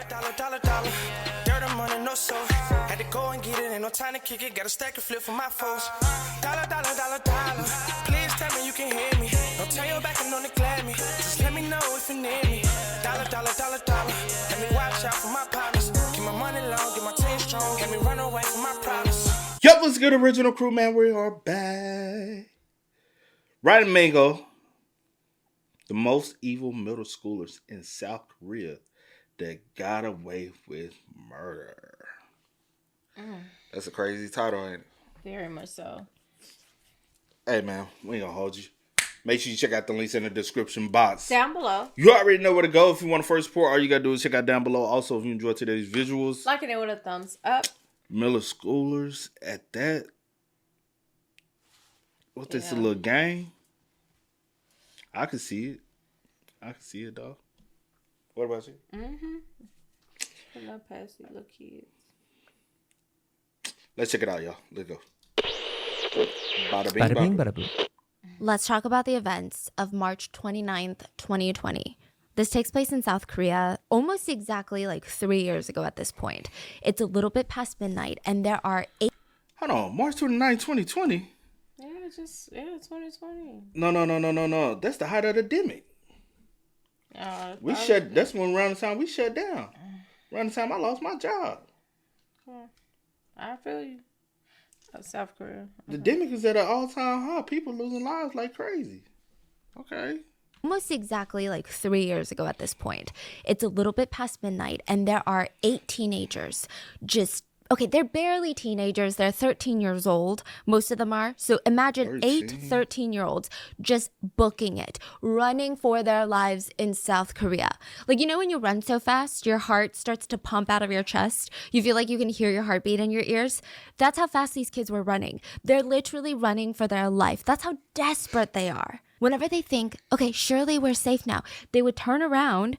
Dollar. Dirt and money, no soul. Had to go and get it, ain't no time to kick it. Got a stack of flip for my foes. Dollar. Please tell me you can hear me. Don't turn your back and don't neglect me. Just let me know if you need me. Dollar. Let me watch out for my partners. Keep my money long, get my team strong. Let me run away from my problems. Yup, what's good, original crew, man? We are back. Right, Mango, the most evil middle schoolers in South Korea that got away with murder. That's a crazy title, ain't it? Very much so. Hey, man, we ain't gonna hold you. Make sure you check out the links in the description box. Down below. You already know where to go. If you want to first support, all you gotta do is check out down below. Also, if you enjoyed today's visuals, Liking it with a thumbs up. middle schoolers at that. What's this, a little gang? I can see it, dog. What about you? I'm not past these little kids. Let's check it out, y'all. Let's go. Bada bing, bada boom. Let's talk about the events of March 29th, 2020. This takes place in South Korea almost exactly like 3 years ago at this point. It's a little bit past midnight, and there are 8... Hold on, March 29th, 2020? Yeah, 2020. No. That's the height of the demic. That's when around the time we shut down. Around the time I lost my job. I feel you. South Korea. The demic is at an all-time high. People losing lives like crazy. Okay. Almost exactly like 3 years ago at this point. It's a little bit past midnight, and there are 8 teenagers they're barely teenagers. They're 13 years old. Most of them are. So imagine 8 13-year-olds just booking it, running for their lives in South Korea. Like, you know when you run so fast, your heart starts to pump out of your chest? You feel like you can hear your heartbeat in your ears? That's how fast these kids were running. They're literally running for their life. That's how desperate they are. Whenever they think, okay, surely we're safe now, they would turn around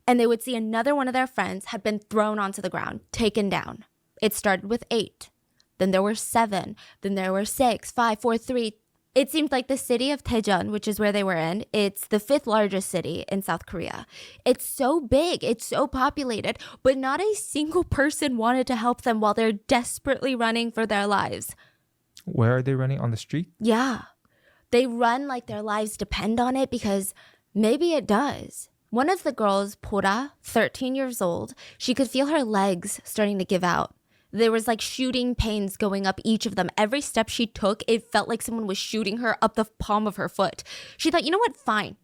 and they would see another one of their friends had been thrown onto the ground, taken down. It started with 8. Then there were 7. Then there were 6, 5, 4, 3. It seemed like the city of Daejeon, which is where they were in, it's the 5th largest city in South Korea. It's so big. It's so populated. But not a single person wanted to help them while they're desperately running for their lives. Where are they running? On the street? Yeah. They run like their lives depend on it because maybe it does. One of the girls, Pora, 13 years old, she could feel her legs starting to give out. There was like shooting pains going up each of them. Every step she took, it felt like someone was shooting her up the palm of her foot. She thought, you know what? Fine.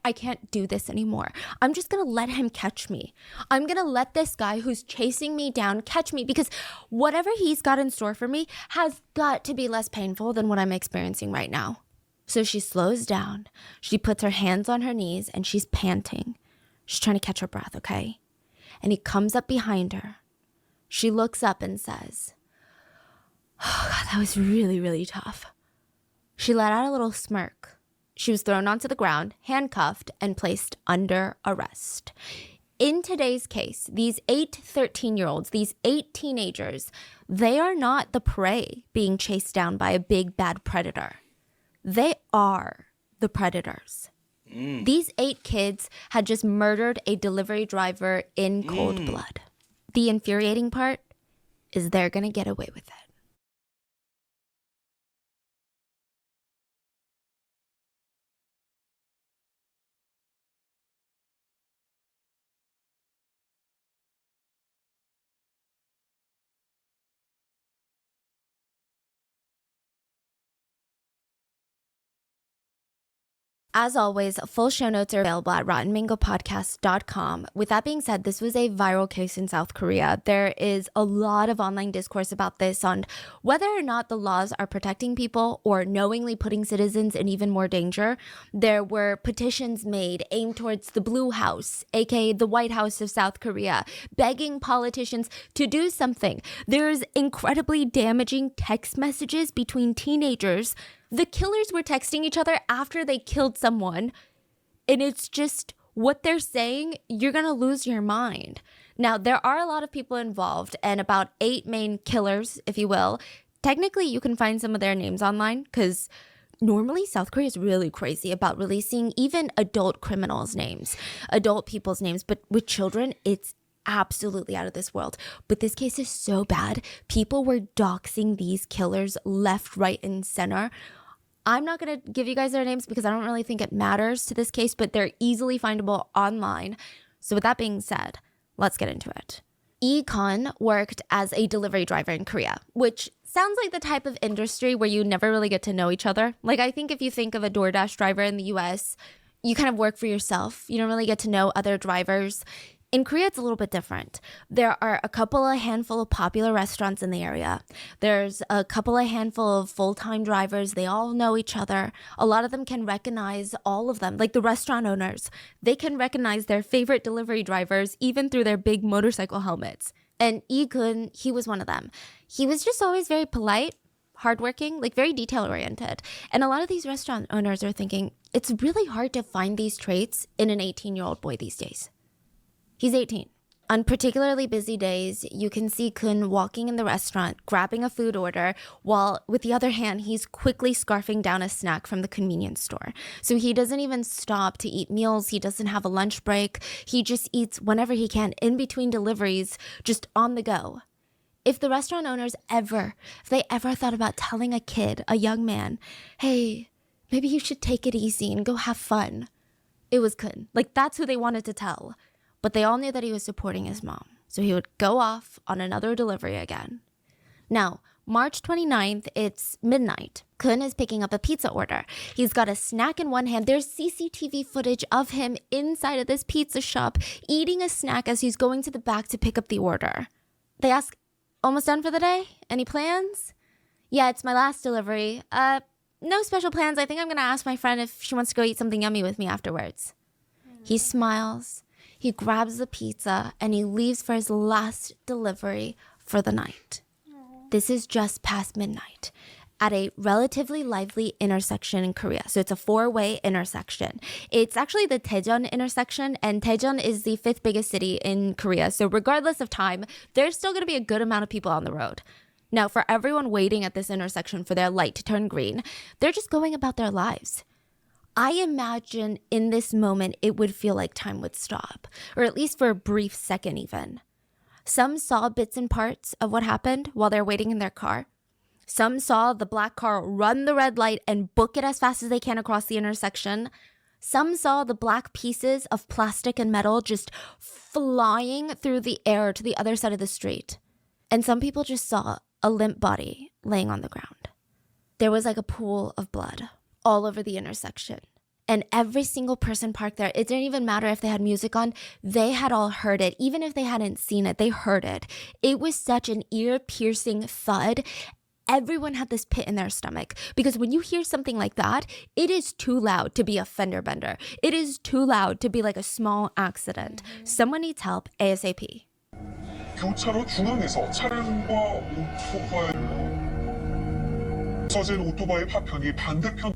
I can't do this anymore. I'm just going to let him catch me. I'm going to let this guy who's chasing me down catch me because whatever he's got in store for me has got to be less painful than what I'm experiencing right now. So she slows down. She puts her hands on her knees and she's panting. She's trying to catch her breath, okay? And he comes up behind her. She looks up and says, oh God, that was really, really tough. She let out a little smirk. She was thrown onto the ground, handcuffed, and placed under arrest. In today's case, these 8 13-year-olds, these 8 teenagers, they are not the prey being chased down by a big bad predator. They are the predators. These 8 kids had just murdered a delivery driver in cold blood. The infuriating part is they're going to get away with it. As always, full show notes are available at rottenmangopodcast.com. With that being said, this was a viral case in South Korea. There is a lot of online discourse about this on whether or not the laws are protecting people or knowingly putting citizens in even more danger. There were petitions made aimed towards the Blue House, aka the White House of South Korea, begging politicians to do something. There's incredibly damaging text messages between teenagers. The killers were texting each other after they killed someone, and it's just what they're saying, you're going to lose your mind. Now, there are a lot of people involved and about 8 main killers, if you will. Technically, you can find some of their names online because normally South Korea is really crazy about releasing even adult criminals' names, adult people's names. But with children, it's absolutely out of this world. But this case is so bad. People were doxing these killers left, right, and center. I'm not going to give you guys their names because I don't really think it matters to this case, but they're easily findable online. So with that being said, let's get into it. Lee Kun worked as a delivery driver in Korea, which sounds like the type of industry where you never really get to know each other. Like, I think if you think of a DoorDash driver in the US, you kind of work for yourself. You don't really get to know other drivers. In Korea, it's a little bit different. There are a handful of popular restaurants in the area. There's a handful of full-time drivers. They all know each other. A lot of them can recognize all of them, like the restaurant owners. They can recognize their favorite delivery drivers even through their big motorcycle helmets. And Lee Kun, he was one of them. He was just always very polite, hardworking, like very detail-oriented. And a lot of these restaurant owners are thinking, it's really hard to find these traits in an 18-year-old boy these days. He's 18. On particularly busy days, you can see Kun walking in the restaurant, grabbing a food order, while with the other hand, he's quickly scarfing down a snack from the convenience store. So he doesn't even stop to eat meals. He doesn't have a lunch break. He just eats whenever he can, in between deliveries, just on the go. If the restaurant owners ever thought about telling a kid, a young man, hey, maybe you should take it easy and go have fun, it was Kun. Like, that's who they wanted to tell. But they all knew that he was supporting his mom. So he would go off on another delivery again. Now, March 29th, it's midnight. Kun is picking up a pizza order. He's got a snack in one hand. There's CCTV footage of him inside of this pizza shop eating a snack as he's going to the back to pick up the order. They ask, almost done for the day? Any plans? Yeah, it's my last delivery. No special plans. I think I'm going to ask my friend if she wants to go eat something yummy with me afterwards. He smiles. He grabs the pizza and he leaves for his last delivery for the night. This is just past midnight at a relatively lively intersection in Korea. So it's a 4-way intersection. It's actually the Daejeon intersection, and Daejeon is the 5th biggest city in Korea. So regardless of time, there's still going to be a good amount of people on the road. Now, for everyone waiting at this intersection for their light to turn green, they're just going about their lives. I imagine in this moment, it would feel like time would stop, or at least for a brief second even. Some saw bits and parts of what happened while they're waiting in their car. Some saw the black car run the red light and book it as fast as they can across the intersection. Some saw the black pieces of plastic and metal just flying through the air to the other side of the street. And some people just saw a limp body laying on the ground. There was like a pool of blood all over the intersection. And every single person parked there, it didn't even matter if they had music on, they had all heard it. Even if they hadn't seen it, they heard it. It was such an ear-piercing thud. Everyone had this pit in their stomach. Because when you hear something like that, it is too loud to be a fender bender. It is too loud to be like a small accident. Someone needs help ASAP. 교차로 중앙에서 차량과 오토바이 서진 오토바이 파편이 반대편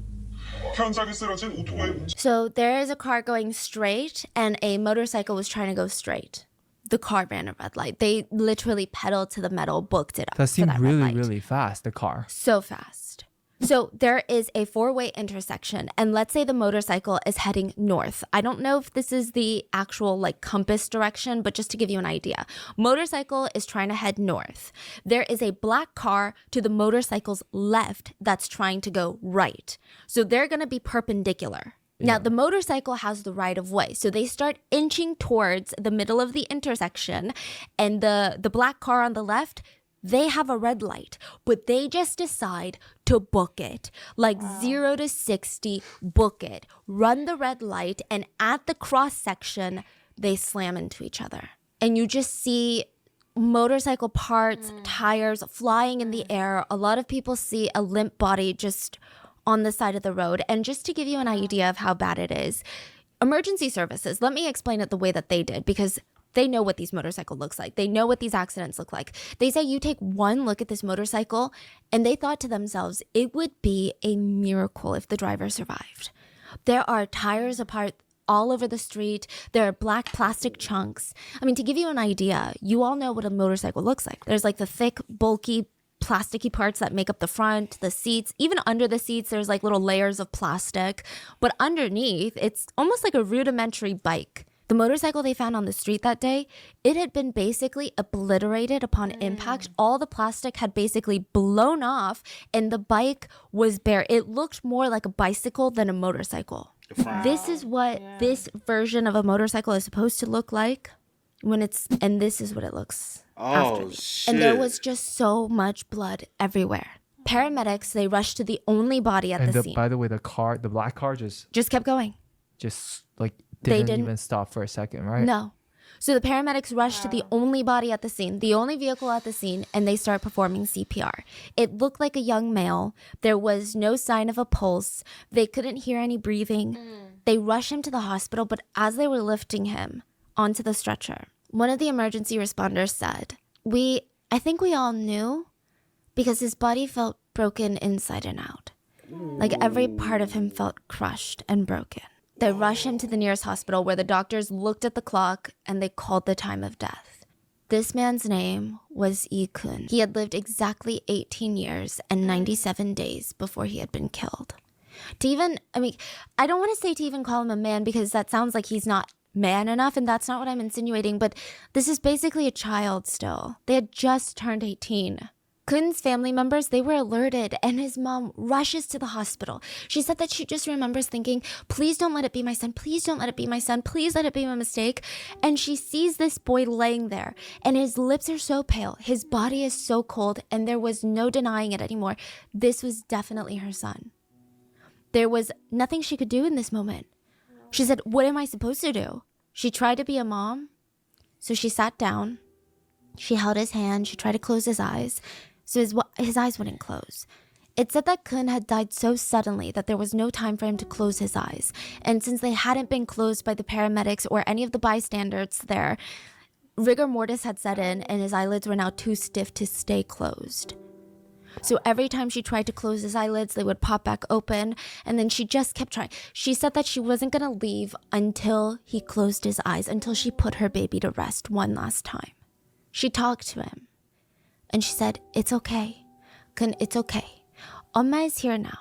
현장에 쓰러진 오토바이 So there is a car going straight and a motorcycle was trying to go straight. The car ran a red light. They literally pedaled to the metal, booked it up. That for seemed that red really, light. really fast, the car. So fast. So there is a 4-way intersection, and let's say the motorcycle is heading north. I don't know if this is the actual like compass direction, but just to give you an idea. Motorcycle is trying to head north. There is a black car to the motorcycle's left that's trying to go right. So they're going to be perpendicular. Now, the motorcycle has the right of way. So they start inching towards the middle of the intersection, and the black car on the left, they have a red light, but they just decide to book it. Like 0 to 60, book it. Run the red light, and at the cross section, they slam into each other. And you just see motorcycle parts, tires flying in the air. A lot of people see a limp body just on the side of the road. And just to give you an idea of how bad it is, emergency services, let me explain it the way that they did, because they know what these motorcycles looks like. They know what these accidents look like. They say you take one look at this motorcycle, and they thought to themselves, it would be a miracle if the driver survived. There are tires apart all over the street. There are black plastic chunks. I mean, to give you an idea, you all know what a motorcycle looks like. There's like the thick, bulky, plasticky parts that make up the front, the seats. Even under the seats, there's like little layers of plastic. But underneath, it's almost like a rudimentary bike. The motorcycle they found on the street that day, it had been basically obliterated upon impact. All the plastic had basically blown off and the bike was bare. It looked more like a bicycle than a motorcycle. This is what this version of a motorcycle is supposed to look like and this is what it looks after. Shit. And there was just so much blood everywhere. Paramedics, they rushed to the only body at the scene. By the way, the black car Just kept going. Didn't even stop for a second, right? No. So the paramedics rushed to the only body at the scene, the only vehicle at the scene, and they start performing CPR. It looked like a young male. There was no sign of a pulse. They couldn't hear any breathing. They rushed him to the hospital, but as they were lifting him onto the stretcher, one of the emergency responders said, I think we all knew because his body felt broken inside and out. Like every part of him felt crushed and broken. They rushed him to the nearest hospital where the doctors looked at the clock and they called the time of death. This man's name was Lee Kun. He had lived exactly 18 years and 97 days before he had been killed. I don't want to say to even call him a man because that sounds like he's not man enough, and that's not what I'm insinuating, but this is basically a child still. They had just turned 18. Kun's family members, they were alerted, and his mom rushes to the hospital. She said that she just remembers thinking, please don't let it be my son. Please don't let it be my son. Please let it be my mistake. And she sees this boy laying there, and his lips are so pale. His body is so cold, and there was no denying it anymore. This was definitely her son. There was nothing she could do in this moment. She said, what am I supposed to do? She tried to be a mom. So she sat down. She held his hand. She tried to close his eyes. So his eyes wouldn't close. It said that Kun had died so suddenly that there was no time for him to close his eyes. And since they hadn't been closed by the paramedics or any of the bystanders there, rigor mortis had set in and his eyelids were now too stiff to stay closed. So every time she tried to close his eyelids, they would pop back open, and then she just kept trying. She said that she wasn't going to leave until he closed his eyes, until she put her baby to rest one last time. She talked to him. And she said, it's okay. Kun, it's okay. Oma is here now.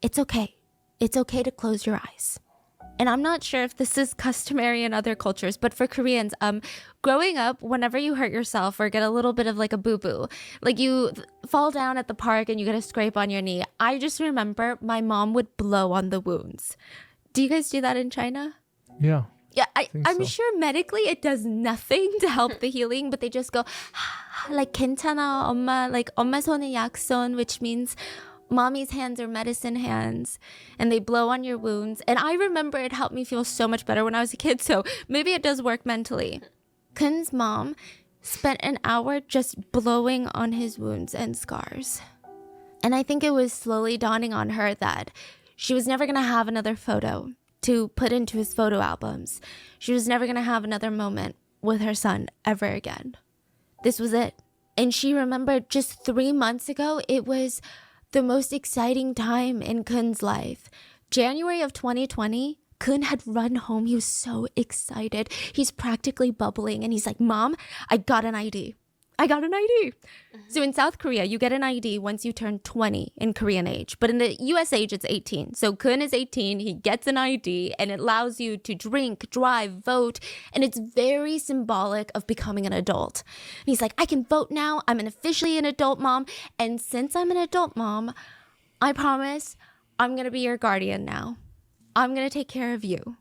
It's okay. It's okay to close your eyes. And I'm not sure if this is customary in other cultures, but for Koreans, growing up, whenever you hurt yourself or get a little bit of like a boo-boo, like you fall down at the park and you get a scrape on your knee, I just remember my mom would blow on the wounds. Do you guys do that in China? Yeah. Yeah, I'm so. sure medically it does nothing to help the healing, but they just go, like, 괜찮아, 엄마, like, 엄마 손은 약손, which means mommy's hands are medicine hands, and they blow on your wounds. And I remember it helped me feel so much better when I was a kid, so maybe it does work mentally. Kun's mom spent an hour just blowing on his wounds and scars. And I think it was slowly dawning on her that she was never going to have another photo to put into his photo albums. She was never going to have another moment with her son ever again. This was it. And she remembered just 3 months ago, it was the most exciting time in Kun's life. January of 2020, Kun had run home. He was so excited. He's practically bubbling. And he's like, Mom, I got an ID. I got an ID. So in South Korea, you get an ID once you turn 20 in Korean age. But in the US age, it's 18. So Kun is 18. He gets an ID and it allows you to drink, drive, vote. And it's very symbolic of becoming an adult. And he's like, I can vote now. I'm officially an adult mom. And since I'm an adult mom, I promise I'm going to be your guardian now. I'm going to take care of you.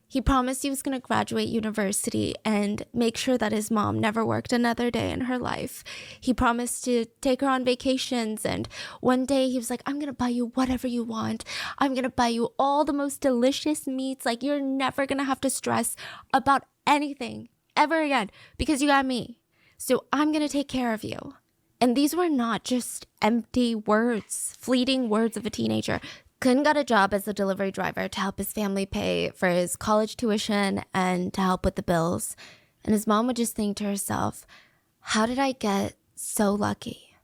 He promised he was going to graduate university and make sure that his mom never worked another day in her life. He promised to take her on vacations. And one day he was like, I'm going to buy you whatever you want. I'm going to buy you all the most delicious meats. Like, you're never going to have to stress about anything ever again because you got me. So I'm going to take care of you. And these were not just empty words, fleeting words of a teenager. Kun got a job as a delivery driver to help his family pay for his college tuition and to help with the bills. And his mom would just think to herself, how did I get so lucky?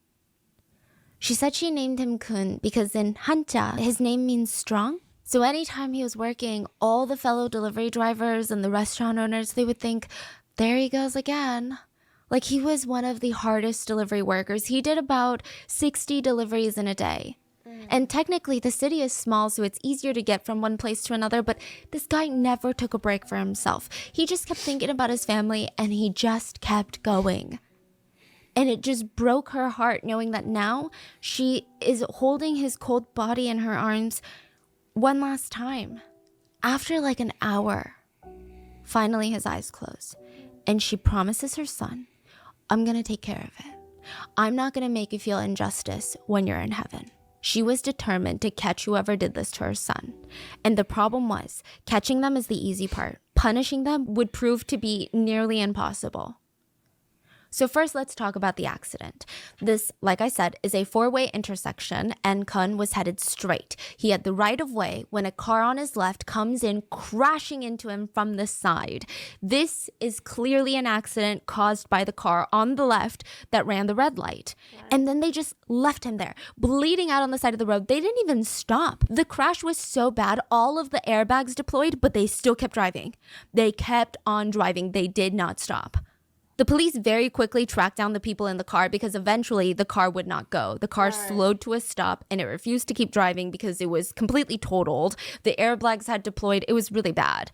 She said she named him Kun because in Hanja, his name means strong. So anytime he was working, all the fellow delivery drivers and the restaurant owners, they would think, there he goes again. Like, he was one of the hardest delivery workers. He did about 60 deliveries in a day. And technically, the city is small, so it's easier to get from one place to another. But this guy never took a break for himself. He just kept thinking about his family, and he just kept going. And it just broke her heart knowing that now she is holding his cold body in her arms one last time. After like an hour, finally his eyes close. And she promises her son, I'm going to take care of it. I'm not going to make you feel injustice when you're in heaven. She was determined to catch whoever did this to her son. And the problem was, catching them is the easy part. Punishing them would prove to be nearly impossible. So first, let's talk about the accident. This, like I said, is a four-way intersection, and Kun was headed straight. He had the right of way when a car on his left comes in, crashing into him from the side. This is clearly an accident caused by the car on the left that ran the red light. And then they just left him there, bleeding out on the side of the road. They didn't even stop. The crash was so bad, all of the airbags deployed, but they still kept driving. They kept on driving. They did not stop. The police very quickly tracked down the people in the car because eventually the car would not go. The car slowed to a stop and it refused to keep driving because it was completely totaled. The airbags had deployed. It was really bad.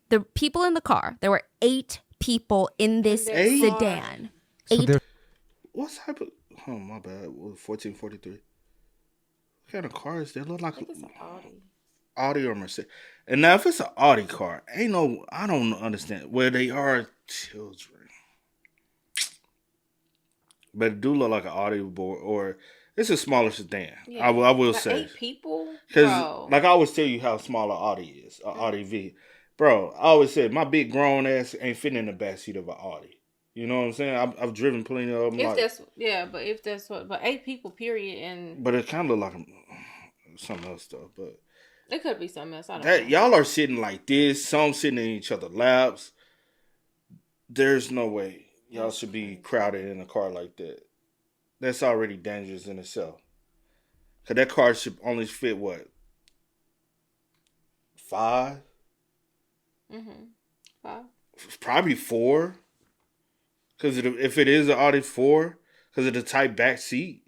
The people in the car, there were 8 people in this sedan. So 8. What's type of? Oh my bad. 1443. What kind of car is that? Look like It's an Audi. Audi or Mercedes. And now if it's an Audi car, I don't understand where they are children. But it do look like an Audi or it's a smaller sedan. Yeah. I will Like say. 8 people? Because Bro. like I always tell you how small an Audi is, an Audi V. Bro, I always said my big grown ass ain't fitting in the backseat of an Audi. You know what I'm saying? I've driven plenty of them. But 8 people, period, and But it kind of look like something else stuff. But it could be something else. I don't know. y'all are sitting like this. Some sitting in each other's laps. There's no way y'all should be crowded in a car like that. That's already dangerous in itself. Cause that car should only fit what? 5? Mm-hmm. 5. Probably 4. Because if it is an Audi 4, because of the tight back seat,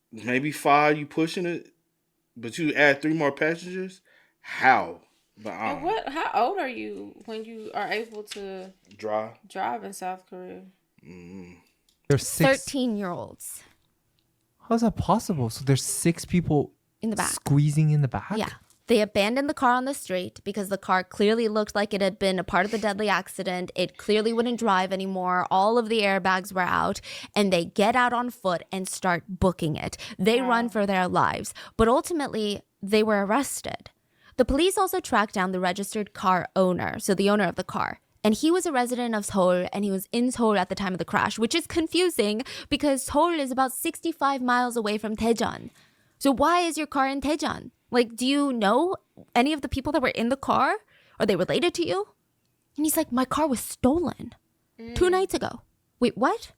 maybe 5 you pushing it, but you add 3 more passengers. How? But And how old are you when you are able to drive in South Korea? There's 6. 13-year-olds How's that possible? So there's 6 people in the back. squeezing in the back? Yeah. They abandoned the car on the street because the car clearly looked like it had been a part of the deadly accident. It clearly wouldn't drive anymore. All of the airbags were out. And they get out on foot and start booking it. They run for their lives. But ultimately, they were arrested. The police also tracked down the registered car owner, so the owner of the car. And he was a resident of Seoul, and he was in Seoul at the time of the crash, which is confusing because Seoul is about 65 miles away from Daejeon. So why is your car in Daejeon? Like, do you know any of the people that were in the car? Are they related to you? And he's like, my car was stolen 2 nights ago. Wait, what?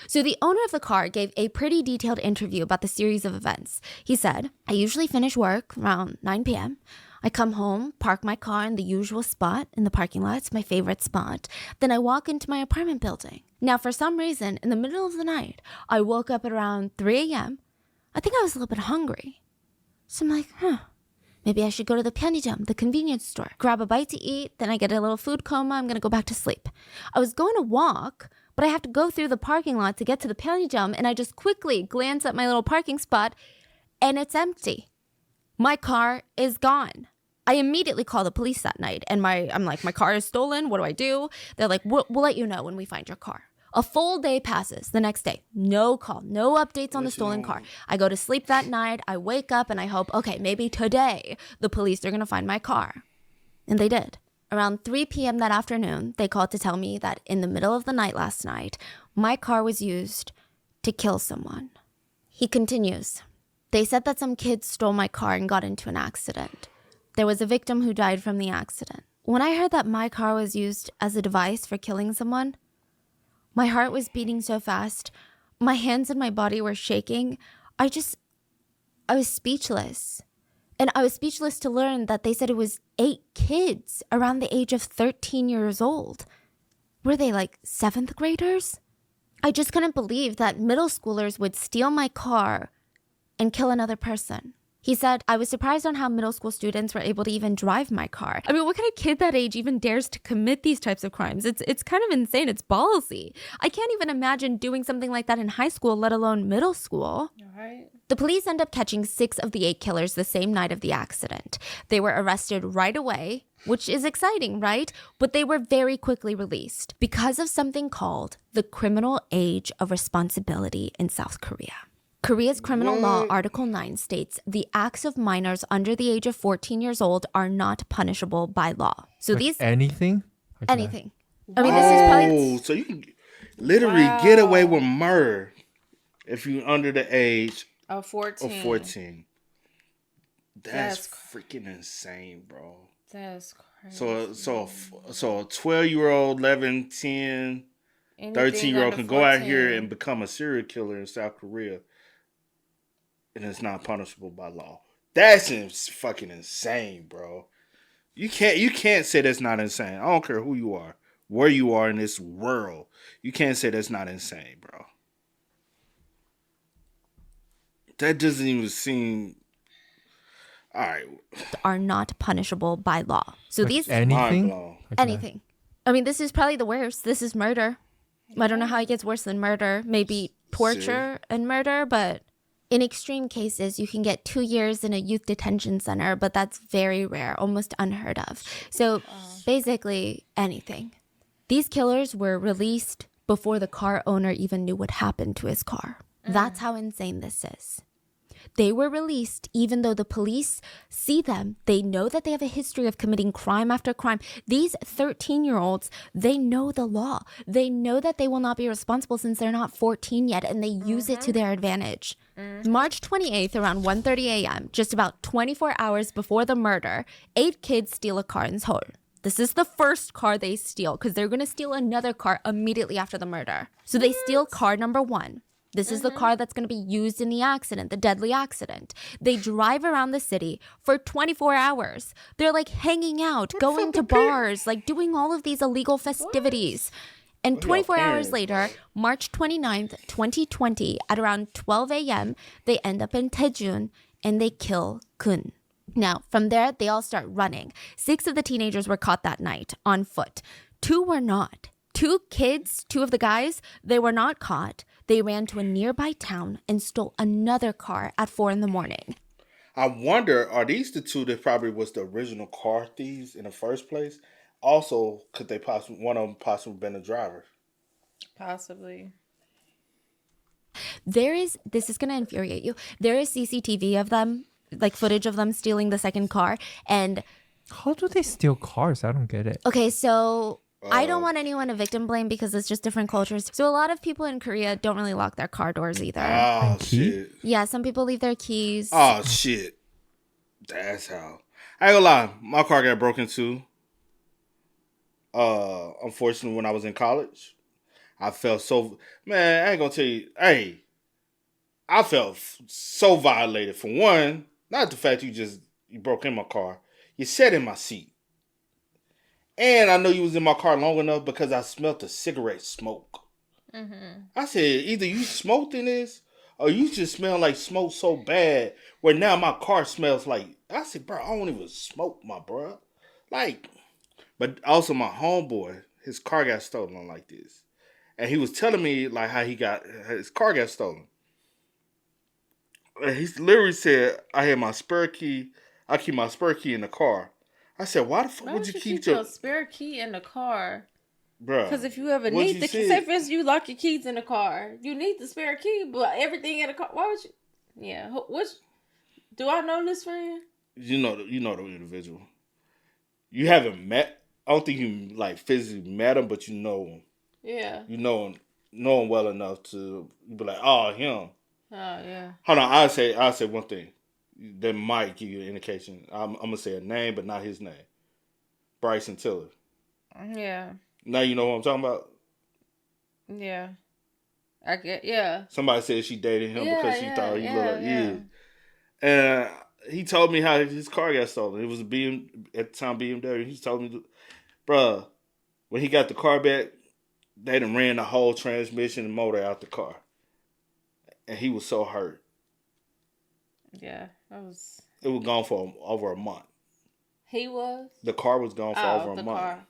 So the owner of the car gave a pretty detailed interview about the series of events. He said, I usually finish work around 9 p.m. I come home, park my car in the usual spot in the parking lot. It's my favorite spot. Then I walk into my apartment building. Now, for some reason, in the middle of the night, I woke up at around 3 a.m. I think I was a little bit hungry. So I'm like, maybe I should go to the 편의점, the convenience store, grab a bite to eat. Then I get a little food coma. I'm going to go back to sleep. I was going to walk, but I have to go through the parking lot to get to the 편의점. And I just quickly glance at my little parking spot and it's empty. My car is gone. I immediately call the police that night and I'm like, my car is stolen. What do I do? They're like, we'll let you know when we find your car. A full day passes the next day. No call, no updates on the stolen car. I go to sleep that night. I wake up and I hope, okay, maybe today the police are going to find my car. And they did. Around 3 p.m. that afternoon, they called to tell me that in the middle of the night last night, my car was used to kill someone. He continues. They said that some kids stole my car and got into an accident. There was a victim who died from the accident. When I heard that my car was used as a device for killing someone, my heart was beating so fast. My hands and my body were shaking. I was speechless. And I was speechless to learn that they said it was 8 kids around the age of 13 years old. Were they like 7th graders? I just couldn't believe that middle schoolers would steal my car and kill another person. He said, I was surprised on how middle school students were able to even drive my car. I mean, what kind of kid that age even dares to commit these types of crimes? It's kind of insane. It's ballsy. I can't even imagine doing something like that in high school, let alone middle school. All right. The police end up catching 6 of the 8 killers the same night of the accident. They were arrested right away, which is exciting, right? But they were very quickly released because of something called the criminal age of responsibility in South Korea. Korea's criminal law, Article 9, states the acts of minors under the age of 14 years old are not punishable by law. So Like these... anything? Like Anything. I mean, this is probably... So you can literally get away with murder if you're under the age Of 14. of 14. That's freaking insane, bro. That's crazy. So a 12-year-old, 11, 10, 13-year-old can go out here and become a serial killer in South Korea, and it's not punishable by law. That's fucking insane, bro. You can't say that's not insane. I don't care who you are, where you are in this world. You can't say that's not insane, bro. That doesn't even seem... All right. Are not punishable by law. So Like these... anything? Mind Like Anything. I mean, this is probably the worst. This is murder. I don't know how it gets worse than murder. Maybe torture and murder, but in extreme cases, you can get 2 years in a youth detention center, but that's very rare, almost unheard of. So basically, anything. These killers were released before the car owner even knew what happened to his car. That's how insane this is. They were released even though the police see them. They know that they have a history of committing crime after crime. These 13-year-olds, they know the law. They know that they will not be responsible since they're not 14 yet, and they use it to their advantage. March 28th, around 1:30 a.m., just about 24 hours before the murder, 8 kids steal a car in Seoul. This is the first car they steal because they're going to steal another car immediately after the murder. So they steal car number 1. This is the car that's going to be used in the accident, the deadly accident. They drive around the city for 24 hours. They're like hanging out, going to bars, like doing all of these illegal festivities. And 24 hours later, March 29th, 2020, at around 12 a.m., they end up in Daejeon and they kill Kun. Now, from there, they all start running. 6 of the teenagers were caught that night on foot. 2 were not. 2 kids, 2 of the guys, they were not caught. They ran to a nearby town and stole another car at 4 a.m. I wonder, are these the 2 that probably was the original car thieves in the first place? Also, could they one of them possibly been a driver? Possibly. This is going to infuriate you. There is CCTV of them, like footage of them stealing the second car. And how do they steal cars? I don't get it. okay, so I don't want anyone to victim blame because it's just different cultures. So a lot of people in Korea don't really lock their car doors either. Oh, shit. Yeah, some people leave their keys. Oh, shit. That's how. I ain't gonna lie. My car got broken into. Unfortunately, when I was in college, I felt so... Man, I ain't gonna tell you... Hey, I felt so violated. For one, not the fact you broke in my car. You sat in my seat. And I know you was in my car long enough because I smelled the cigarette smoke. Mm-hmm. I said, either you smoked in this or you just smell like smoke so bad where now my car smells like... I said, bro, I don't even smoke, my bro. Like, but also my homeboy, his car got stolen like this. And he was telling me like how his car got stolen. And he literally said, I had my spare key. I keep my spare key in the car. I said, why the fuck would you keep your spare key in the car? Bruh. Because if you ever need the key, say for instance, you lock your keys in the car. You need the spare key, but everything in the car. Why would you? Yeah. Do I know this friend? You know the individual. You haven't met. I don't think you like physically met him, but you know him. Yeah. You know him well enough to be like, oh, him. Oh yeah. Hold on, I'll say one thing that might give you an indication. I'm gonna say a name, but not his name. Bryson Tiller. Yeah. Now you know who I'm talking about. Yeah. I get. Yeah. Somebody said she dated him because she thought he looked like And he told me how his car got stolen. It was at the time BMW. He told me, bruh, when he got the car back, they done ran the whole transmission and motor out the car. And he was so hurt. Yeah, that was. It was gone for over a month. He was. The car was gone for over a month. Car.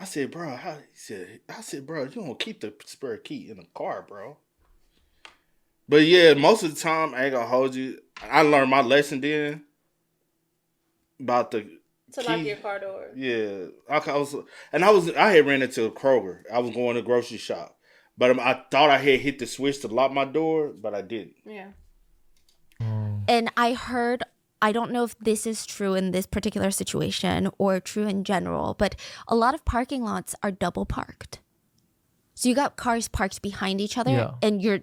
I said, bro, I said, bro, you don't keep the spare key in the car, bro. But yeah, most of the time, I ain't gonna hold you. I learned my lesson then about the To key. lock your car door. Yeah, I had ran into a Kroger. I was going to the grocery shop, but I thought I had hit the switch to lock my door, but I didn't. Yeah. And I don't know if this is true in this particular situation or true in general, but a lot of parking lots are double parked. So you got cars parked behind each other and you're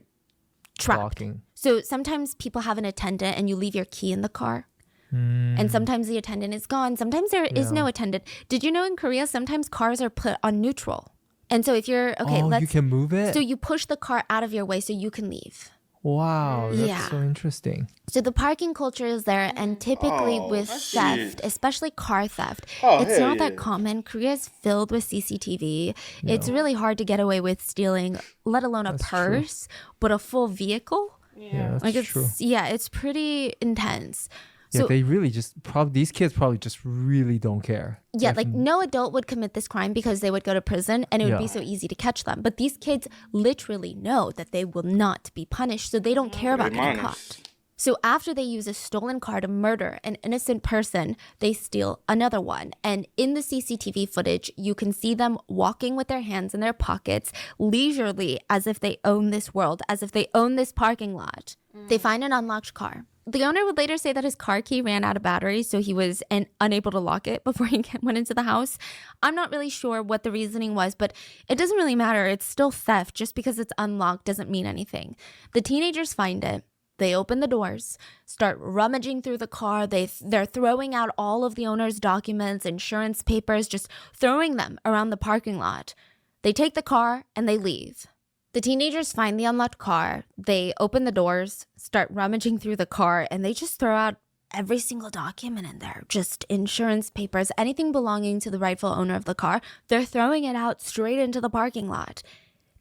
trapped. Blocking. So sometimes people have an attendant and you leave your key in the car. And sometimes the attendant is gone. Sometimes there is no attendant. Did you know in Korea, sometimes cars are put on neutral? And so if you're, you can move it? So you push the car out of your way so you can leave. Wow, that's so interesting. So the parking culture is there, and typically with theft, especially car theft, it's not that common. Korea is filled with CCTV. Yeah. It's really hard to get away with stealing, let alone a purse, but a full vehicle. Yeah, that's true. Yeah, it's pretty intense. Yeah, so, they really these kids probably just really don't care. Yeah, like no adult would commit this crime because they would go to prison and it would be so easy to catch them. But these kids literally know that they will not be punished, so they don't care about getting caught. So after they use a stolen car to murder an innocent person, they steal another one. And in the CCTV footage, you can see them walking with their hands in their pockets, leisurely, as if they own this world, as if they own this parking lot. They find an unlocked car. The owner would later say that his car key ran out of battery, so he was unable to lock it before he went into the house. I'm not really sure what the reasoning was, but it doesn't really matter. It's still theft. Just because it's unlocked doesn't mean anything. The teenagers find it. They open the doors, start rummaging through the car. They're throwing out all of the owner's documents, insurance papers, just throwing them around the parking lot. They take the car and they leave. The teenagers find the unlocked car. They open the doors, start rummaging through the car, and they just throw out every single document in there. Just insurance papers, anything belonging to the rightful owner of the car. They're throwing it out straight into the parking lot.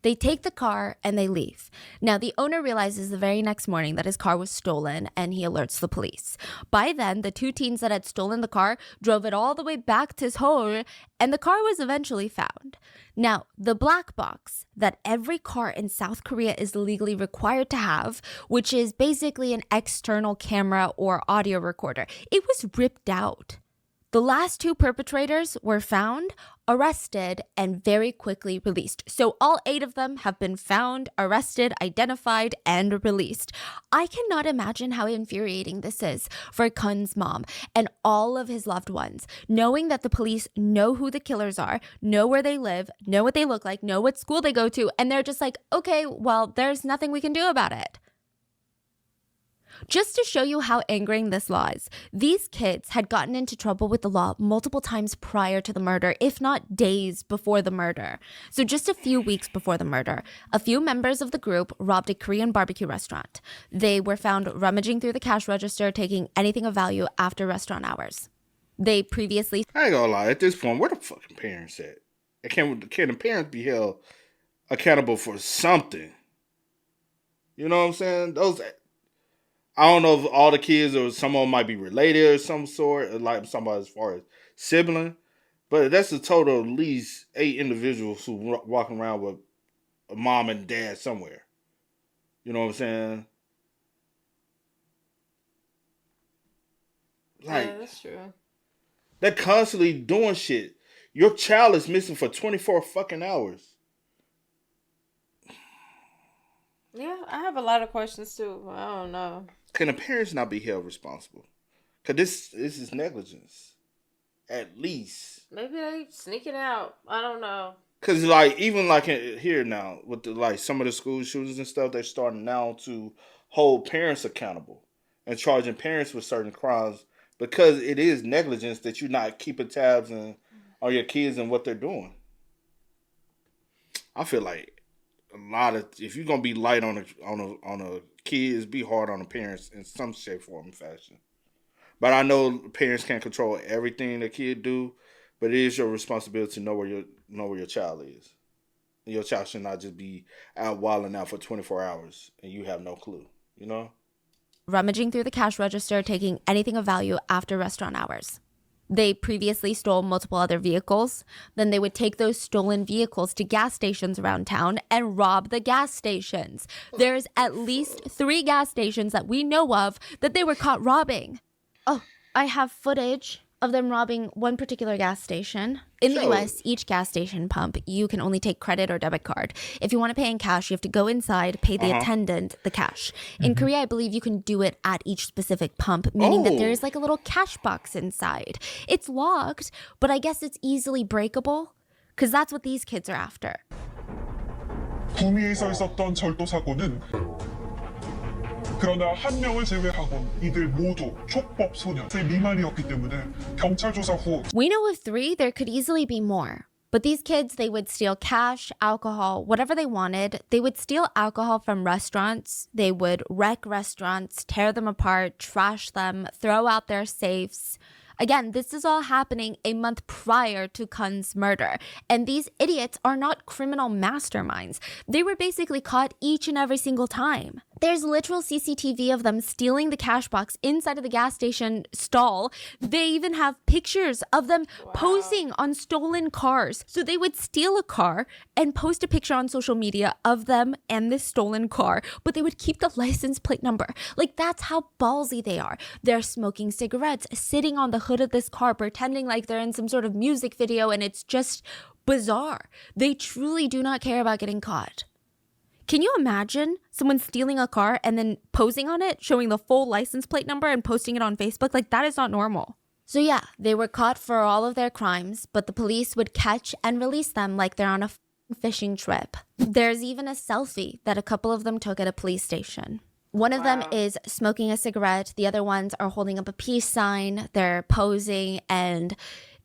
They take the car and they leave. Now, the owner realizes the very next morning that his car was stolen and he alerts the police. By then, the two teens that had stolen the car drove it all the way back to Seoul and the car was eventually found. Now, the black box that every car in South Korea is legally required to have, which is basically an external camera or audio recorder, it was ripped out. The last two perpetrators were found, arrested, and very quickly released. So all 8 of them have been found, arrested, identified, and released. I cannot imagine how infuriating this is for Kun's mom and all of his loved ones, knowing that the police know who the killers are, know where they live, know what they look like, know what school they go to, and they're just like, okay, well, there's nothing we can do about it. Just to show you how angering this law is, these kids had gotten into trouble with the law multiple times prior to the murder, if not days before the murder. So just a few weeks before the murder, a few members of the group robbed a Korean barbecue restaurant. They were found rummaging through the cash register, taking anything of value after restaurant hours. They previously... I ain't gonna lie, at this point, where the fucking parents at? Can the parents be held accountable for something? You know what I'm saying? I don't know if all the kids or some of them might be related or some sort, like somebody as far as sibling, but that's a total of at least 8 individuals who walking around with a mom and dad somewhere. You know what I'm saying? Like, yeah, that's true. They're constantly doing shit. Your child is missing for 24 fucking hours. Yeah, I have a lot of questions too. I don't know. Can the parents not be held responsible? Because this is negligence. At least. Maybe they sneaking out. I don't know. Because, like, even, like, here now, with, some of the school shootings and stuff, they're starting now to hold parents accountable and charging parents with certain crimes because it is negligence that you're not keeping tabs on your kids and what they're doing. I feel like if you're gonna be light on a kids, be hard on the parents in some shape, form, and fashion. But I know parents can't control everything the kid do, but it is your responsibility to know where your child is. Your child should not just be out wilding out for 24 hours and you have no clue, you know? Rummaging through the cash register, taking anything of value after restaurant hours. They previously stole multiple other vehicles. Then they would take those stolen vehicles to gas stations around town and rob the gas stations. There's at least 3 gas stations that we know of that they were caught robbing. Oh, I have footage of them robbing one particular gas station. In the US, each gas station pump, you can only take credit or debit card. If you want to pay in cash, you have to go inside, pay the attendant the cash. In Korea, I believe you can do it at each specific pump, meaning that there's like a little cash box inside. It's locked, but I guess it's easily breakable because that's what these kids are after. 구미에서 있었던 절도 사고는 그러나 한 명을 제외하곤 이들 모두 촉법 소년 미만이었기 때문에 경찰 조사 후 We know of 3, there could easily be more. But these kids, they would steal cash, alcohol, whatever they wanted. They would steal alcohol from restaurants. They would wreck restaurants, tear them apart, trash them, throw out their safes. Again, this is all happening a month prior to Kun's murder. And these idiots are not criminal masterminds. They were basically caught each and every single time. There's literal CCTV of them stealing the cash box inside of the gas station stall. They even have pictures of them posing on stolen cars. So they would steal a car and post a picture on social media of them and this stolen car, but they would keep the license plate number. Like, that's how ballsy they are. They're smoking cigarettes, sitting on the hood of this car, pretending like they're in some sort of music video, and it's just bizarre. They truly do not care about getting caught. Can you imagine someone stealing a car and then posing on it, showing the full license plate number and posting it on Facebook? Like, that is not normal. So yeah, they were caught for all of their crimes, but the police would catch and release them like they're on a fishing trip. There's even a selfie that a couple of them took at a police station. One of them is smoking a cigarette. The other ones are holding up a peace sign. They're posing, and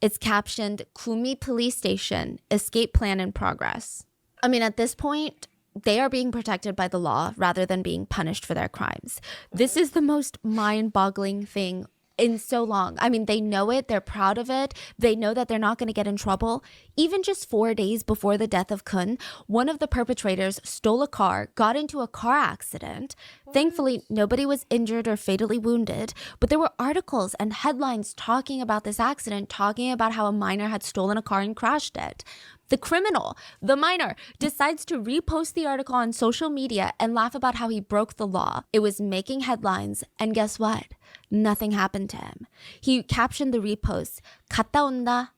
it's captioned, Kumi Police Station, Escape Plan in Progress. I mean, at this point, they are being protected by the law rather than being punished for their crimes. This is the most mind-boggling thing in so long. I mean, they know it. They're proud of it. They know that they're not going to get in trouble. Even just 4 days before the death of Kun, one of the perpetrators stole a car, got into a car accident. Thankfully, nobody was injured or fatally wounded, but there were articles and headlines talking about this accident, talking about how a minor had stolen a car and crashed it. The criminal, the minor, decides to repost the article on social media and laugh about how he broke the law. It was making headlines, and guess what? Nothing happened to him. He captioned the repost, 갔다 온다,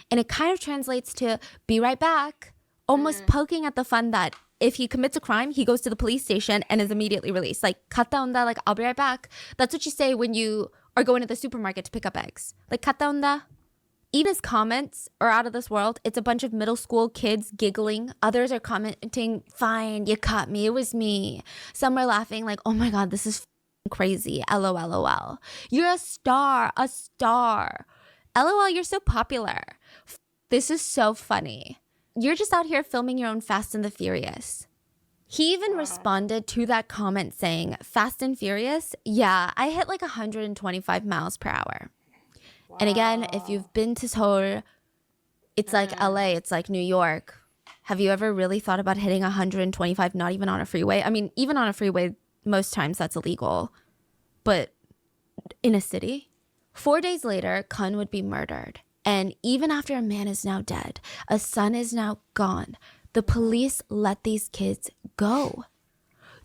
and it kind of translates to be right back, almost poking at the fun that if he commits a crime, he goes to the police station and is immediately released. Like, 갔다 온다, like, I'll be right back. That's what you say when you are going to the supermarket to pick up eggs. Like, 갔다 온다. Even his comments are out of this world. It's a bunch of middle school kids giggling. Others are commenting, fine, you caught me, it was me. Some are laughing like, oh my God, this is crazy, LOL. You're a star, a star. LOL, you're so popular. This is so funny. You're just out here filming your own Fast and the Furious. He even responded to that comment saying, Fast and Furious? Yeah, I hit like 125 miles per hour. And again, if you've been to Seoul, it's like LA, it's like New York. Have you ever really thought about hitting 125, not even on a freeway? I mean, even on a freeway, most times that's illegal. But in a city? 4 days later, Kun would be murdered. And even after a man is now dead, a son is now gone, the police let these kids go.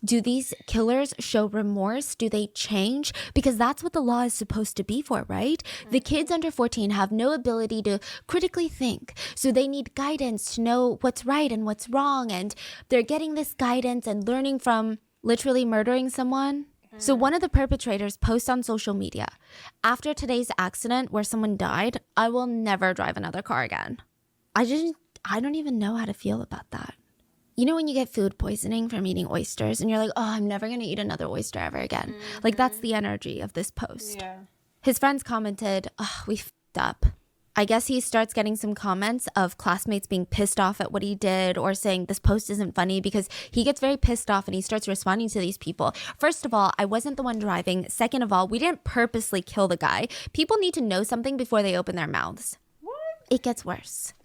Do these killers show remorse? Do they change? Because that's what the law is supposed to be for, right? The kids under 14 have no ability to critically think. So they need guidance to know what's right and what's wrong. And they're getting this guidance and learning from literally murdering someone. So one of the perpetrators posts on social media, after today's accident where someone died, I will never drive another car again. I don't even know how to feel about that. You know when you get food poisoning from eating oysters and you're like, oh, I'm never going to eat another oyster ever again. Like, that's the energy of this post. Yeah. His friends commented, oh, we f***ed up. I guess he starts getting some comments of classmates being pissed off at what he did or saying this post isn't funny because he gets very pissed off and he starts responding to these people. First of all, I wasn't the one driving. Second of all, we didn't purposely kill the guy. People need to know something before they open their mouths. What? It gets worse.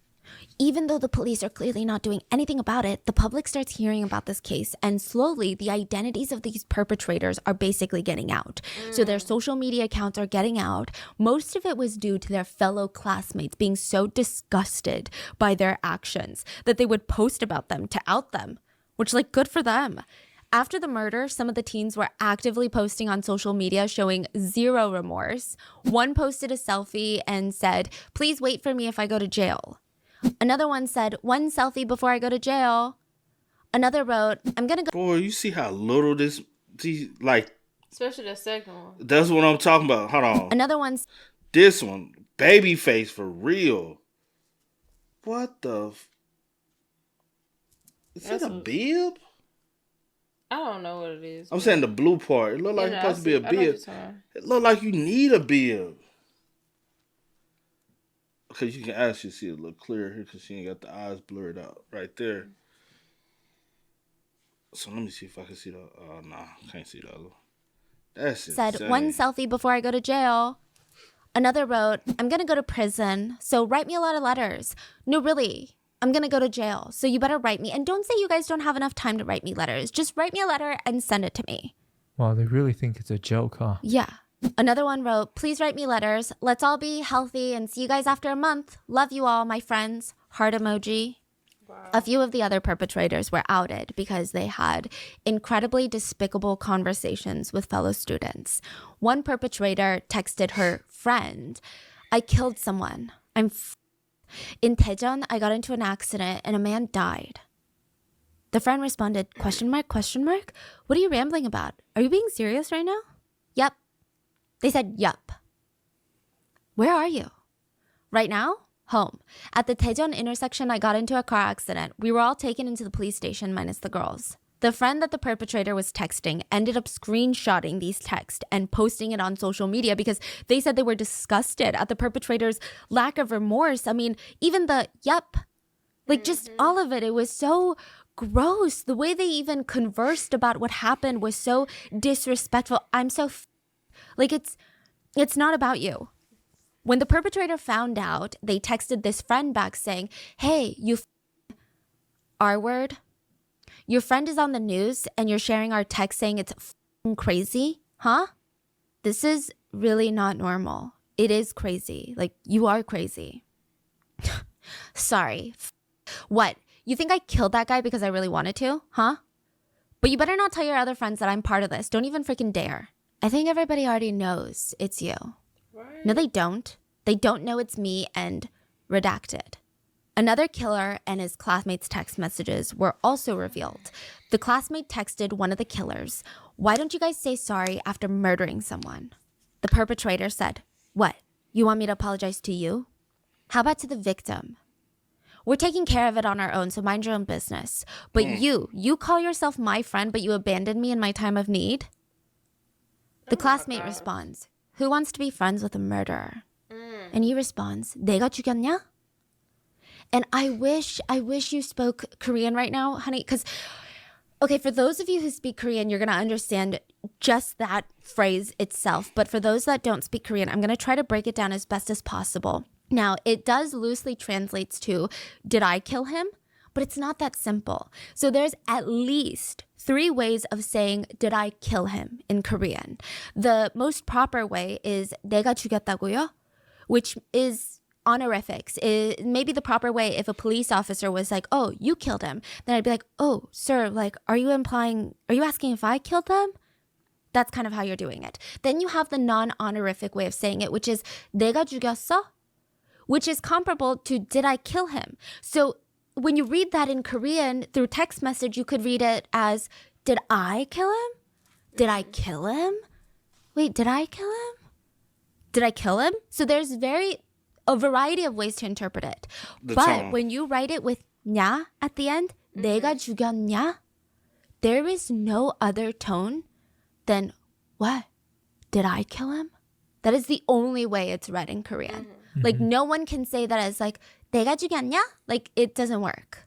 Even though the police are clearly not doing anything about it, the public starts hearing about this case, and slowly the identities of these perpetrators are basically getting out. So their social media accounts are getting out. Most of it was due to their fellow classmates being so disgusted by their actions that they would post about them to out them, which, like, good for them. After the murder, some of the teens were actively posting on social media showing zero remorse. One posted a selfie and said, "Please wait for me if I go to jail." Another one said, "One selfie before I go to jail." Another wrote, "I'm going to go." Boy, you see how little like, Especially the second one. that's what I'm talking about. Hold on. Another one. This one, baby face for real. What the? Is that a bib? I don't know what it is. I'm saying the blue part. It look like it's supposed to be a bib. It look like you need a bib. Because you can actually see it a little clearer here because she ain't got the eyes blurred out right there. So let me see if I can see the... nah, can't see the other one. That's insane. Said, "One selfie before I go to jail." Another wrote, "I'm going to go to prison, so write me a lot of letters." No, really, I'm going to go to jail, so you better write me. And don't say you guys don't have enough time to write me letters. Just write me a letter and send it to me. Wow, they really think it's a joke, huh? Yeah. Another one wrote, "Please write me letters. Let's all be healthy and see you guys after a month. Love you all, my friends." Heart emoji. Wow. A few of the other perpetrators were outed because they had incredibly despicable conversations with fellow students. One perpetrator texted her friend, "I killed someone. In Daejeon, I got into an accident and a man died." The friend responded, question mark? "What are you rambling about? Are you being serious right now?" "Yep." They said, "Yup." "Where are you?" "Right now? Home. At the Daejeon intersection, I got into a car accident. We were all taken into the police station minus the girls." The friend that the perpetrator was texting ended up screenshotting these texts and posting it on social media because they said they were disgusted at the perpetrator's lack of remorse. I mean, even the yup, like just all of it. It was so gross. The way they even conversed about what happened was so disrespectful. Like, it's not about you. When the perpetrator found out, they texted this friend back saying, "Hey, you R-word. Your friend is on the news and you're sharing our text saying it's crazy, huh? This is really not normal. It is crazy. Like, you are crazy." "Sorry. What? You think I killed that guy because I really wanted to, huh? But you better not tell your other friends that I'm part of this. Don't even freaking dare." I think everybody already knows it's you. Right. No, they don't. They don't know it's me and redacted. Another killer and his classmates' text messages were also revealed. The classmate texted one of the killers, "Why don't you guys say sorry after murdering someone?" The perpetrator said, "What? You want me to apologize to you? How about to the victim? We're taking care of it on our own, so mind your own business. But you call yourself my friend, but you abandoned me in my time of need?" The classmate responds, "Who wants to be friends with a murderer?" And he responds, "내가 죽였냐?" And I wish you spoke Korean right now, honey, because, okay, for those of you who speak Korean, you're going to understand just that phrase itself. But for those that don't speak Korean, I'm going to try to break it down as best as possible. Now, it does loosely translates to, "Did I kill him?" But it's not that simple. So there's at least 3 ways of saying, "Did I kill him?" in Korean. The most proper way is 내가 죽였다고요? Which is honorifics. Maybe the proper way if a police officer was like, "Oh, you killed him," then I'd be like, "Oh, sir, like, are you asking if I killed them?" That's kind of how you're doing it. Then you have the non-honorific way of saying it, which is 내가 죽였어? Which is comparable to "Did I kill him?" So when you read that in Korean through text message, you could read it as, "Did I kill him? Did I kill him? Wait, did I kill him? Did I kill him?" So there's a variety of ways to interpret it. But when you write it with 냐 at the end, 내가 죽였냐, there is no other tone than, "What? Did I kill him?" That is the only way it's read in Korean. Like, no one can say that as like, "내가 죽였냐?" Like, it doesn't work.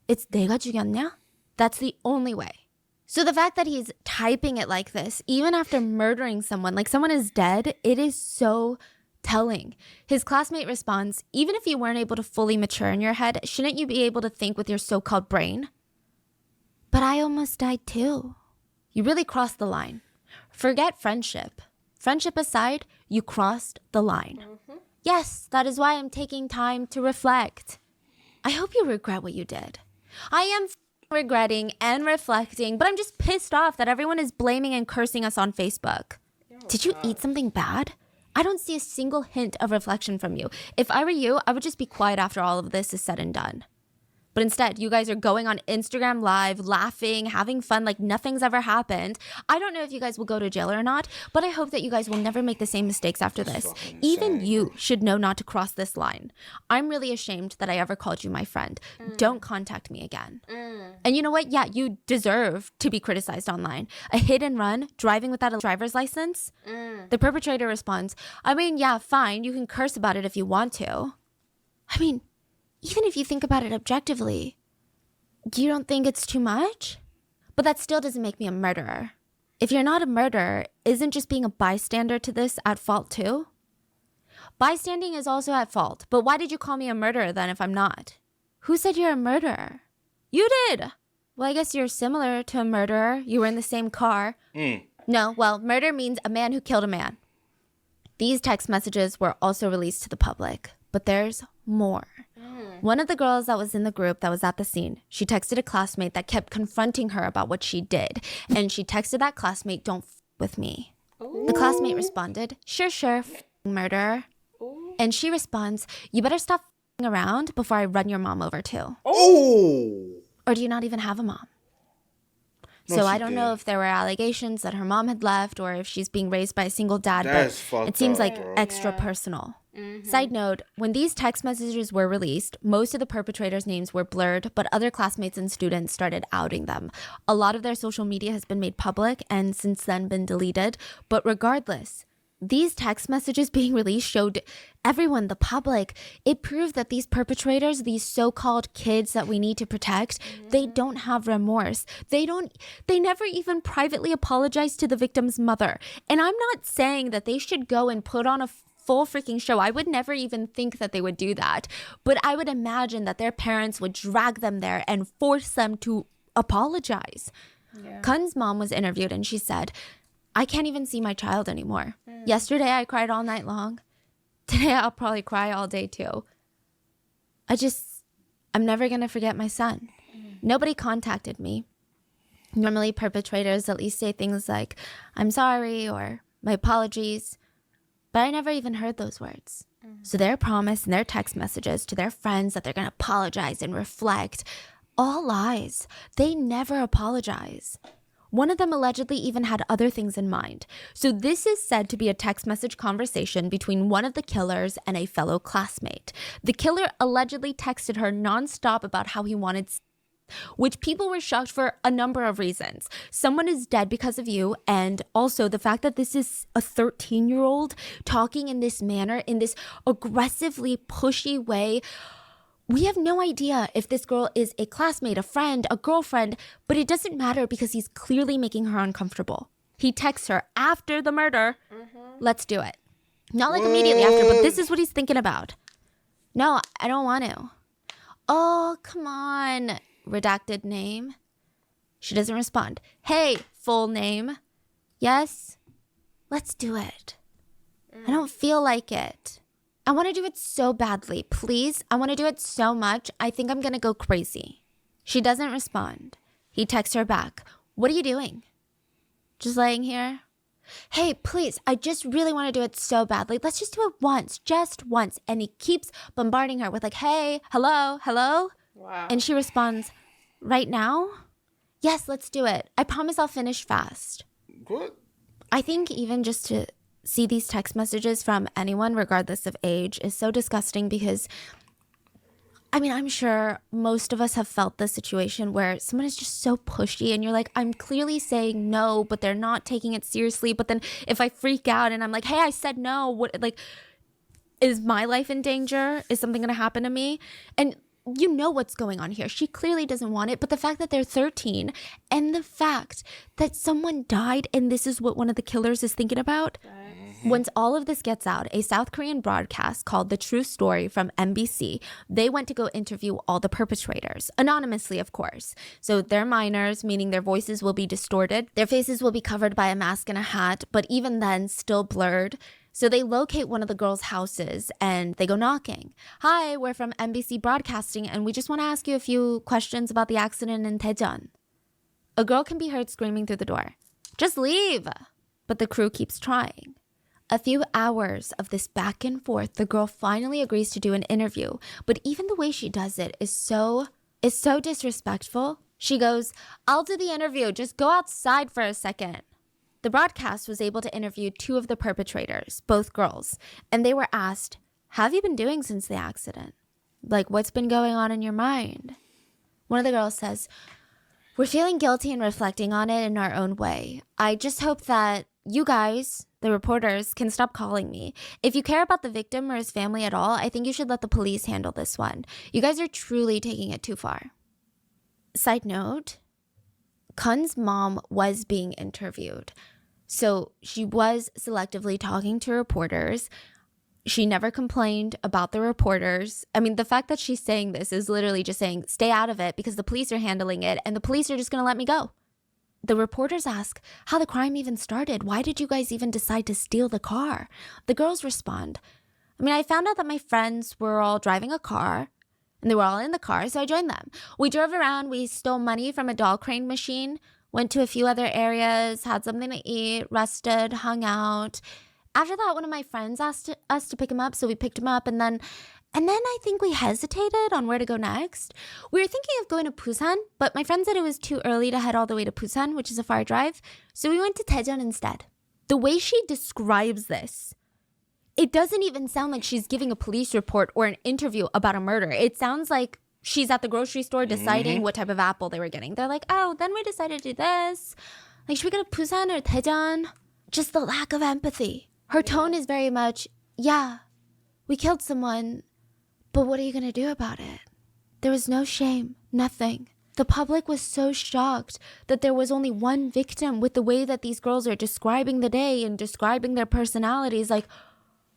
It's 내가 죽였냐? That's the only way. So the fact that he's typing it like this, even after murdering someone, like someone is dead, it is so Telling. His classmate responds, even if you weren't able to fully mature in your head, shouldn't you be able to think with your so-called brain? But I almost died too. You really crossed the line. Forget friendship. Friendship aside, you crossed the line. Yes, that is why I'm taking time to reflect. I hope you regret what you did. I am regretting and reflecting, but I'm just pissed off that everyone is blaming and cursing us on Facebook. Did you eat something bad? I don't see a single hint of reflection from you. If I were you, I would just be quiet after all of this is said and done. But instead, you guys are going on Instagram Live, laughing, having fun like nothing's ever happened. I don't know if you guys will go to jail or not, but I hope that you guys will never make the same mistakes after this. Even you should know not to cross this line. I'm really ashamed that I ever called you my friend. Don't contact me again. And you know what? Yeah, you deserve to be criticized online. A hit and run, driving without a driver's license? The perpetrator responds, I mean, yeah, fine. You can curse about it if you want to. I mean, even if you think about it objectively, you don't think it's too much? But that still doesn't make me a murderer. If you're not a murderer, isn't just being a bystander to this at fault too? Bystanding is also at fault, but why did you call me a murderer then if I'm not? Who said you're a murderer? You did! Well, I guess you're similar to a murderer. You were in the same car. No, well, murder means a man who killed a man. These text messages were also released to the public, but there's more. One of the girls that was in the group that was at the scene, she texted a classmate that kept confronting her about what she did. And she texted that classmate, don't with me. The classmate responded, sure, murderer. And she responds, you better stop around before I run your mom over too. Or do you not even have a mom? So I don't know if there were allegations that her mom had left or if she's being raised by a single dad, but it seems like extra personal. Side note, when these text messages were released, most of the perpetrators' names were blurred, but other classmates and students started outing them. A lot of their social media has been made public and since then been deleted, but regardless, these text messages being released showed everyone, the public, it proved that these perpetrators, these so-called kids that we need to protect, they don't have remorse. They never even privately apologize to the victim's mother. And I'm not saying that they should go and put on a full freaking show. I would never even think that they would do that. But I would imagine that their parents would drag them there and force them to apologize. Kun's mom was interviewed and she said, I can't even see my child anymore. Yesterday, I cried all night long. Today, I'll probably cry all day too. I'm never going to forget my son. Nobody contacted me. Normally, perpetrators at least say things like, I'm sorry, or my apologies. But I never even heard those words. So their promise and their text messages to their friends that they're going to apologize and reflect, all lies. They never apologize. One of them allegedly even had other things in mind. So this is said to be a text message conversation between one of the killers and a fellow classmate. The killer allegedly texted her nonstop about how he wanted, which people were shocked for a number of reasons. Someone is dead because of you, and also the fact that this is a 13-year-old talking in this manner, in this aggressively pushy way. We have no idea if this girl is a classmate, a friend, a girlfriend, but it doesn't matter because he's clearly making her uncomfortable. He texts her after the murder, let's do it. Not like immediately after, but this is what he's thinking about. No, I don't want to. Oh, come on. Redacted name. She doesn't respond. Hey, full name. Yes? Let's do it. I don't feel like it. I want to do it so badly. Please, I want to do it so much. I think I'm going to go crazy. She doesn't respond. He texts her back. What are you doing? Just laying here? Hey, please, I just really want to do it so badly. Let's just do it once, just once. And he keeps bombarding her with like, hey, hello. Wow. And she responds, right now? Yes, let's do it. I promise I'll finish fast. What? I think even just to see these text messages from anyone, regardless of age, is so disgusting because, I mean, I'm sure most of us have felt this situation where someone is just so pushy and you're like, I'm clearly saying no, but they're not taking it seriously. But then if I freak out and I'm like, hey, I said no, what, like, is my life in danger? Is something going to happen to me? And you know what's going on here. She clearly doesn't want it, but the fact that they're 13 and the fact that someone died and this is what one of the killers is thinking about, Once all of this gets out, a South Korean broadcast called The True Story from MBC, they went to go interview all the perpetrators, anonymously, of course. So they're minors, meaning their voices will be distorted. Their faces will be covered by a mask and a hat, but even then, still blurred. So they locate one of the girls' houses and they go knocking. Hi, we're from MBC Broadcasting and we just want to ask you a few questions about the accident in Daejeon. A girl can be heard screaming through the door, "Just leave!" But the crew keeps trying. A few hours of this back and forth, the girl finally agrees to do an interview. But even the way she does it is so disrespectful. She goes, "I'll do the interview. Just go outside for a second." The broadcast was able to interview two of the perpetrators, both girls, and they were asked, "Have you been doing since the accident? Like, what's been going on in your mind?" One of the girls says, "We're feeling guilty and reflecting on it in our own way. I just hope that you guys, the reporters, can stop calling me. If you care about the victim or his family at all, I think you should let the police handle this one. You guys are truly taking it too far." Side note, Kun's mom was being interviewed. So she was selectively talking to reporters. She never complained about the reporters. I mean, the fact that she's saying this is literally just saying, stay out of it because the police are handling it and the police are just going to let me go. The reporters ask how the crime even started. Why did you guys even decide to steal the car? The girls respond, I found out that my friends were all driving a car and they were all in the car, so I joined them. We drove around, we stole money from a doll crane machine, went to a few other areas, had something to eat, rested, hung out. After that, one of my friends asked us to pick him up, so we picked him up, and then I think we hesitated on where to go next. We were thinking of going to Busan, but my friend said it was too early to head all the way to Busan, which is a far drive, so we went to Daejeon instead. The way she describes this, it doesn't even sound like she's giving a police report or an interview about a murder. It sounds like she's at the grocery store deciding what type of apple they were getting. They're like, oh, then we decided to do this. Like, should we go to Busan or Daejeon? Just the lack of empathy. Her tone is very much, yeah, we killed someone, but what are you going to do about it? There was no shame, nothing. The public was so shocked that there was only one victim with the way that these girls are describing the day and describing their personalities. Like,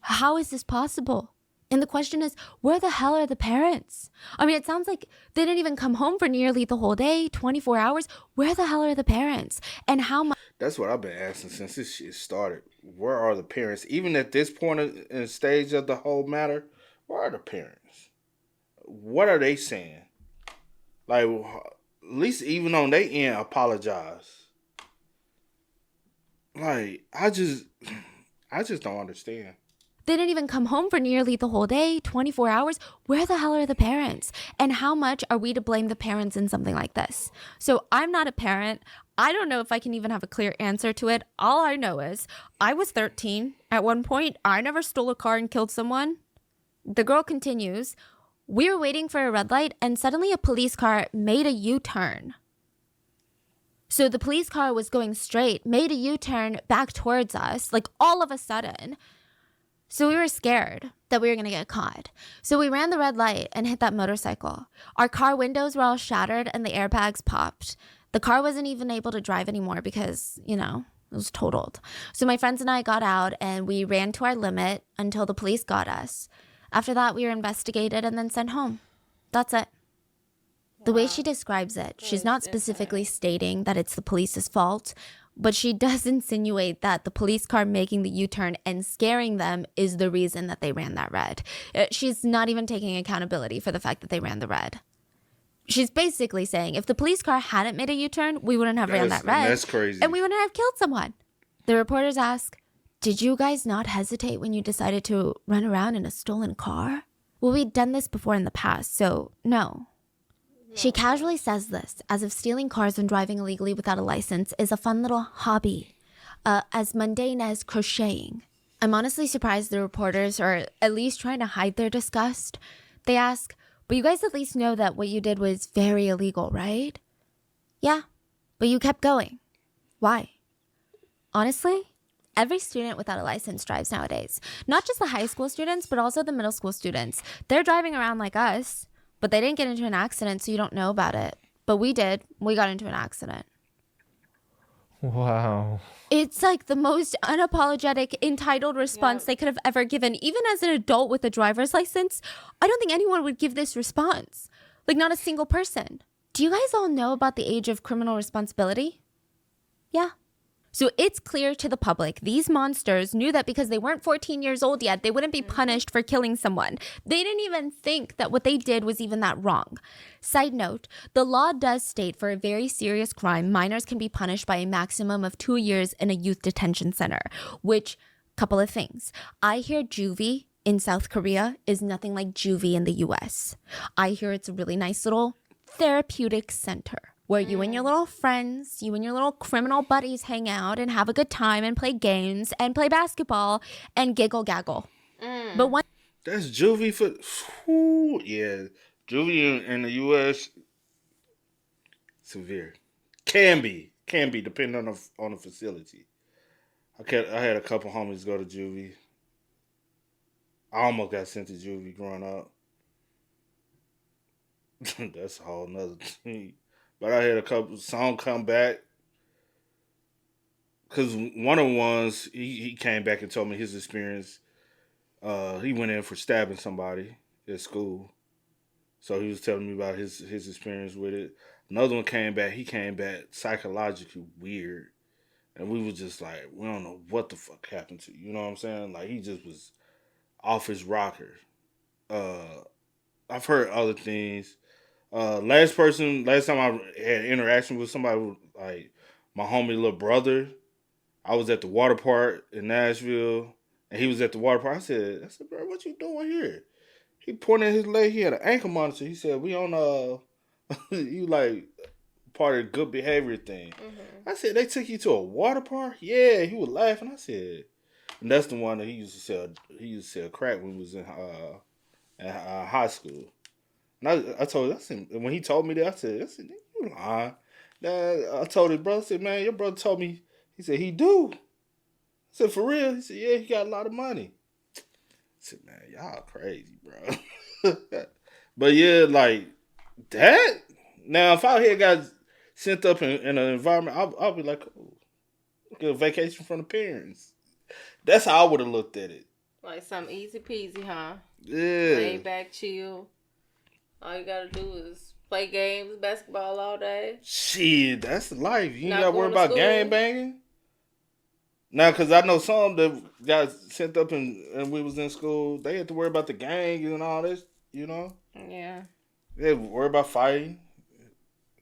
how is this possible? And the question is, where the hell are the parents? It sounds like they didn't even come home for nearly the whole day, 24 hours. Where the hell are the parents? And how much? That's what I've been asking since this shit started. Where are the parents? Even at this point in the stage of the whole matter, where are the parents? What are they saying? Like, at least even on their end, apologize. Like, I just don't understand. They didn't even come home for nearly the whole day, 24 hours. Where the hell are the parents? And how much are we to blame the parents in something like this? So I'm not a parent. I don't know if I can even have a clear answer to it. All I know is I was 13. At one point, I never stole a car and killed someone. The girl continues, we were waiting for a red light and suddenly a police car made a U-turn. So the police car was going straight, made a U-turn back towards us, like all of a sudden. So we were scared that we were going to get caught. So we ran the red light and hit that motorcycle. Our car windows were all shattered and the airbags popped. The car wasn't even able to drive anymore because, it was totaled. So my friends and I got out and we ran to our limit until the police got us. After that, we were investigated and then sent home. That's it. The way she describes it, she's not specifically stating that it's the police's fault, but she does insinuate that the police car making the U-turn and scaring them is the reason that they ran that red. She's not even taking accountability for the fact that they ran the red. She's basically saying if the police car hadn't made a U-turn, we wouldn't have ran that red. That's crazy. And we wouldn't have killed someone. The reporters ask, did you guys not hesitate when you decided to run around in a stolen car? Well, we'd done this before in the past, so no. She casually says this, as if stealing cars and driving illegally without a license is a fun little hobby, as mundane as crocheting. I'm honestly surprised the reporters are at least trying to hide their disgust. They ask, but you guys at least know that what you did was very illegal, right? Yeah, but you kept going. Why? Honestly, every student without a license drives nowadays. Not just the high school students, but also the middle school students. They're driving around like us. But they didn't get into an accident, so you don't know about it. But we did. We got into an accident. Wow. It's like the most unapologetic, entitled response they could have ever given. Even as an adult with a driver's license, I don't think anyone would give this response. Like, not a single person. Do you guys all know about the age of criminal responsibility? Yeah. So it's clear to the public, these monsters knew that because they weren't 14 years old yet, they wouldn't be punished for killing someone. They didn't even think that what they did was even that wrong. Side note, the law does state for a very serious crime, minors can be punished by a maximum of 2 years in a youth detention center, which, couple of things. I hear juvie in South Korea is nothing like juvie in the US. I hear it's a really nice little therapeutic center where you and your little friends, you and your little criminal buddies hang out and have a good time and play games and play basketball and giggle gaggle. But one That's juvie for... Whew, yeah. Juvie in the U.S. severe. Can be depending on the facility. I had a couple homies go to juvie. I almost got sent to juvie growing up. That's a whole nother thing. But I had a couple some come back. Because one of the ones, he came back and told me his experience. He went in for stabbing somebody at school. So he was telling me about his experience with it. Another one came back. He came back psychologically weird. And we was just like, we don't know what the fuck happened to you. You know what I'm saying? Like, he just was off his rocker. I've heard other things. Last time I had interaction with somebody, like my homie little brother, I was at the water park in Nashville, and he was at the water park. I said, bro, what you doing here? He pointed at his leg. He had an ankle monitor. He said, we on you like part of the good behavior thing. Mm-hmm. I said, they took you to a water park? Yeah, he was laughing. I said, and that's the one that he used to sell. He used to sell crack when he was in high school. And I told him, when he told me that, I said, you lying. I told his brother, I said, man, your brother told me, he said, he do. I said, for real? He said, yeah, he got a lot of money. I said, man, y'all crazy, bro. But yeah, like, that? Now, if I had got sent up in an environment, I'll be like, oh, get a vacation from the parents. That's how I would have looked at it. Like something easy peasy, huh? Yeah. Lay back, chill. All you gotta do is play games, basketball all day. Shit, that's life. You ain't Not gotta worry about game banging. Now, because I know some that got sent up and we was in school, they had to worry about the gang and all this, you know? Yeah. They had to worry about fighting.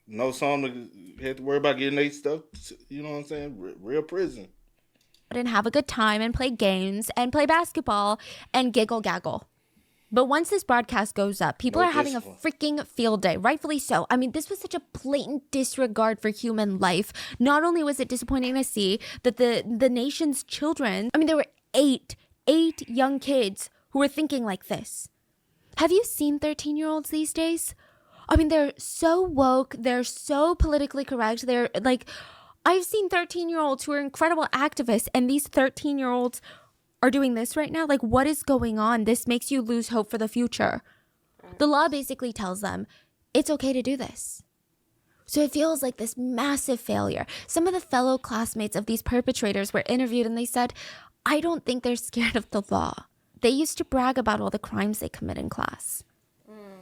Know some that had to worry about getting their stuff, you know what I'm saying? Real prison. and have a good time and play games and play basketball and giggle gaggle. But once this broadcast goes up, people are having a freaking field day, rightfully so. I mean, this was such a blatant disregard for human life. Not only was it disappointing to see that the nation's children, I mean, there were eight young kids who were thinking like this. Have you seen 13-year-olds these days? I mean, they're so woke. They're so politically correct. They're like, I've seen 13-year-olds who are incredible activists, and these 13-year-olds are doing this right now. Like, what is going on? This makes you lose hope for the future. The law basically tells them it's okay to do this. So it feels like this massive failure. Some of the fellow classmates of these perpetrators were interviewed, and they said, I don't think they're scared of the law. They used to brag about all the crimes they commit in class.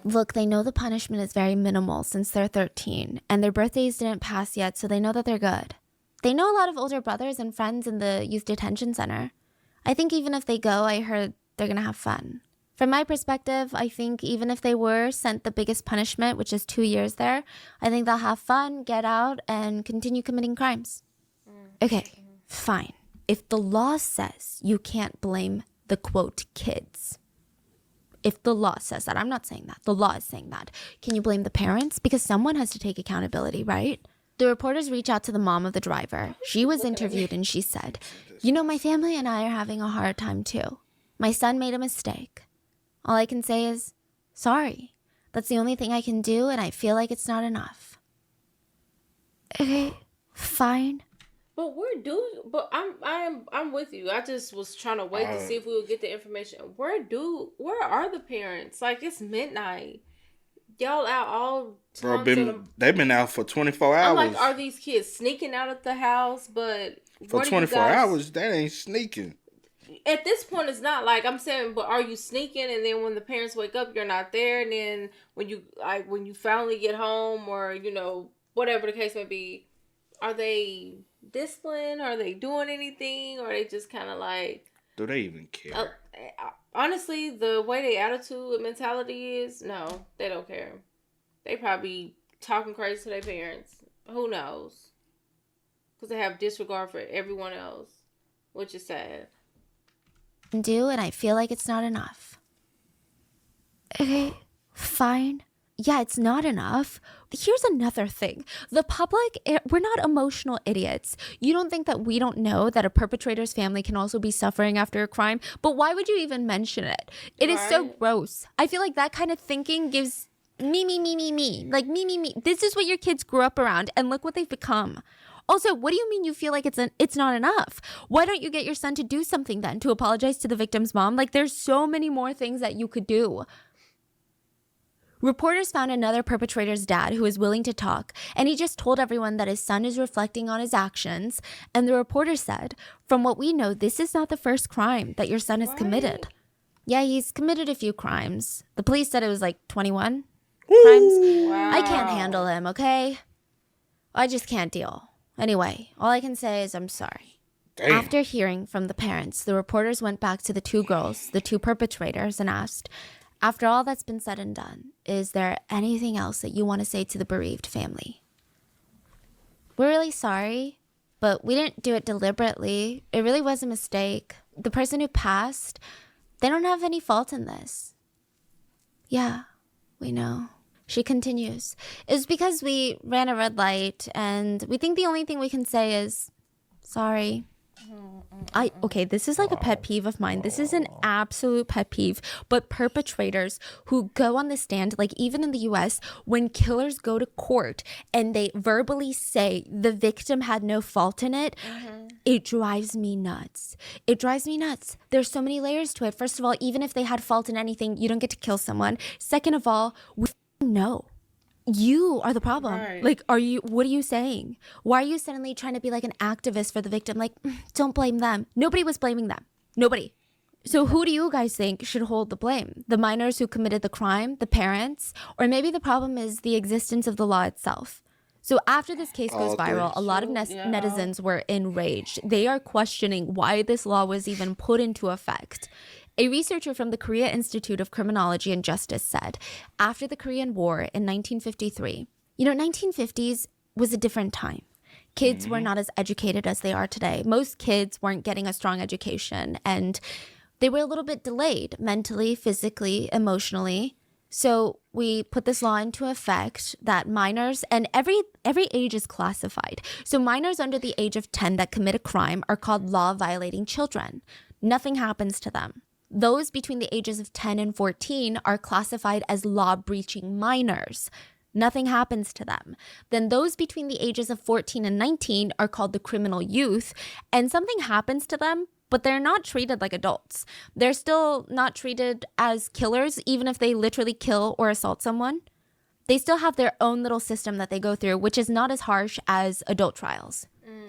Look, they know the punishment is very minimal since they're 13, and their birthdays didn't pass yet, so they know that they're good. They know a lot of older brothers and friends in the youth detention center. I think even if they go, I heard they're going to have fun. From my perspective, I think even if they were sent the biggest punishment, which is 2 years there, I think they'll have fun, get out, and continue committing crimes. Okay, fine. If the law says you can't blame the, quote, kids, if the law says that, I'm not saying that, the law is saying that, can you blame the parents? Because someone has to take accountability, right? The reporters reach out to the mom of the driver. She was interviewed and she said, you know, my family and I are having a hard time too. My son made a mistake. All I can say is, sorry. That's the only thing I can do, and I feel like it's not enough. Okay, fine. But I'm with you. I just was trying to wait to see if we would get the information. Where are the parents? Like, it's midnight. y'all out all Bro, times they've been out for 24 hours. I'm like, are these kids sneaking out of the house? But for 24 hours, that ain't sneaking. At this point, it's not like I'm saying, but are you sneaking? And then when the parents wake up, you're not there. And then when you finally get home, or whatever the case may be, are they disciplined? Are they doing anything? Or are they just kind of like? Do they even care? Honestly, the way their attitude and mentality is, no, they don't care. They probably talking crazy to their parents. Who knows? Because they have disregard for everyone else, which is sad. And I feel like it's not enough. Okay, fine. Yeah, it's not enough. Here's another thing. The public, we're not emotional idiots. You don't think that we don't know that a perpetrator's family can also be suffering after a crime, but why would you even mention it? It is so gross. I feel like that kind of thinking gives me. Like me. This is what your kids grew up around, and look what they've become. Also, what do you mean you feel like it's not enough? Why don't you get your son to do something then, to apologize to the victim's mom? Like, there's so many more things that you could do. Reporters found another perpetrator's dad who was willing to talk, and he just told everyone that his son is reflecting on his actions. And the reporter said, from what we know, this is not the first crime that your son has committed. Yeah, he's committed a few crimes. The police said it was like 21 crimes. Wow. I can't handle him, okay? I just can't deal. Anyway, all I can say is I'm sorry. Damn. After hearing from the parents, the reporters went back to the two girls, the two perpetrators, and asked, after all that's been said and done, is there anything else that you want to say to the bereaved family? We're really sorry, but we didn't do it deliberately. It really was a mistake. The person who passed, they don't have any fault in this. Yeah, we know. She continues, it's because we ran a red light, and we think the only thing we can say is sorry. Okay, this is like a pet peeve of mine. This is an absolute pet peeve. But perpetrators who go on the stand, like even in the US, when killers go to court and they verbally say the victim had no fault in it, it drives me nuts. It drives me nuts. There's so many layers to it. First of all, even if they had fault in anything, you don't get to kill someone. Second of all, no. You are the problem. Right. Like, what are you saying? Why are you suddenly trying to be like an activist for the victim? Like, don't blame them. Nobody was blaming them. Nobody. So who do you guys think should hold the blame? The minors who committed the crime? The parents? Or maybe the problem is the existence of the law itself? So after this case goes viral, a lot of netizens were enraged. They are questioning why this law was even put into effect. A researcher from the Korea Institute of Criminology and Justice said, after the Korean War in 1953, 1950s was a different time. Kids were not as educated as they are today. Most kids weren't getting a strong education, and they were a little bit delayed mentally, physically, emotionally. So we put this law into effect that minors, and every age is classified. So minors under the age of 10 that commit a crime are called law-violating children. Nothing happens to them. Those between the ages of 10 and 14 are classified as law-breaching minors. Nothing happens to them. Then those between the ages of 14 and 19 are called the criminal youth, and something happens to them, but they're not treated like adults. They're still not treated as killers, even if they literally kill or assault someone. They still have their own little system that they go through, which is not as harsh as adult trials.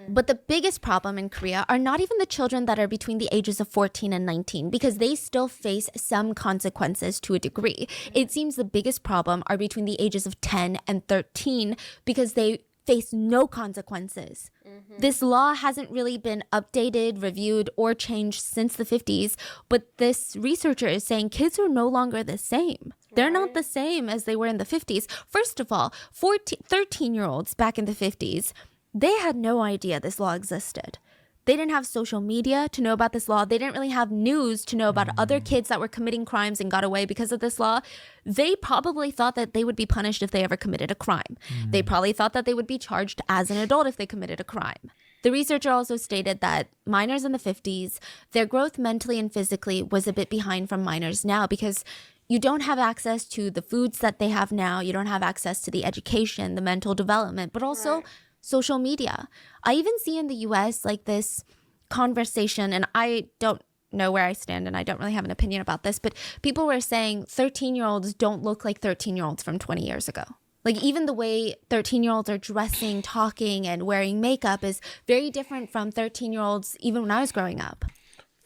But the biggest problem in Korea are not even the children that are between the ages of 14 and 19, because they still face some consequences to a degree. It seems the biggest problem are between the ages of 10 and 13, because they face no consequences. This law hasn't really been updated, reviewed, or changed since the 50s, but this researcher is saying kids are no longer the same. They're not the same as they were in the 50s. First of all, 13-year-olds back in the 50s, they had no idea this law existed. They didn't have social media to know about this law. They didn't really have news to know about other kids that were committing crimes and got away because of this law. They probably thought that they would be punished if they ever committed a crime. They probably thought that they would be charged as an adult if they committed a crime. The researcher also stated that minors in the 50s, their growth mentally and physically was a bit behind from minors now, because you don't have access to the foods that they have now. You don't have access to the education, the mental development, but also social media. I even see in the US like this conversation, and I don't know where I stand, and I don't really have an opinion about this, but people were saying 13-year-olds don't look like 13-year-olds from 20 years ago. Like, even the way 13-year-olds are dressing, talking, and wearing makeup is very different from 13-year-olds even when I was growing up.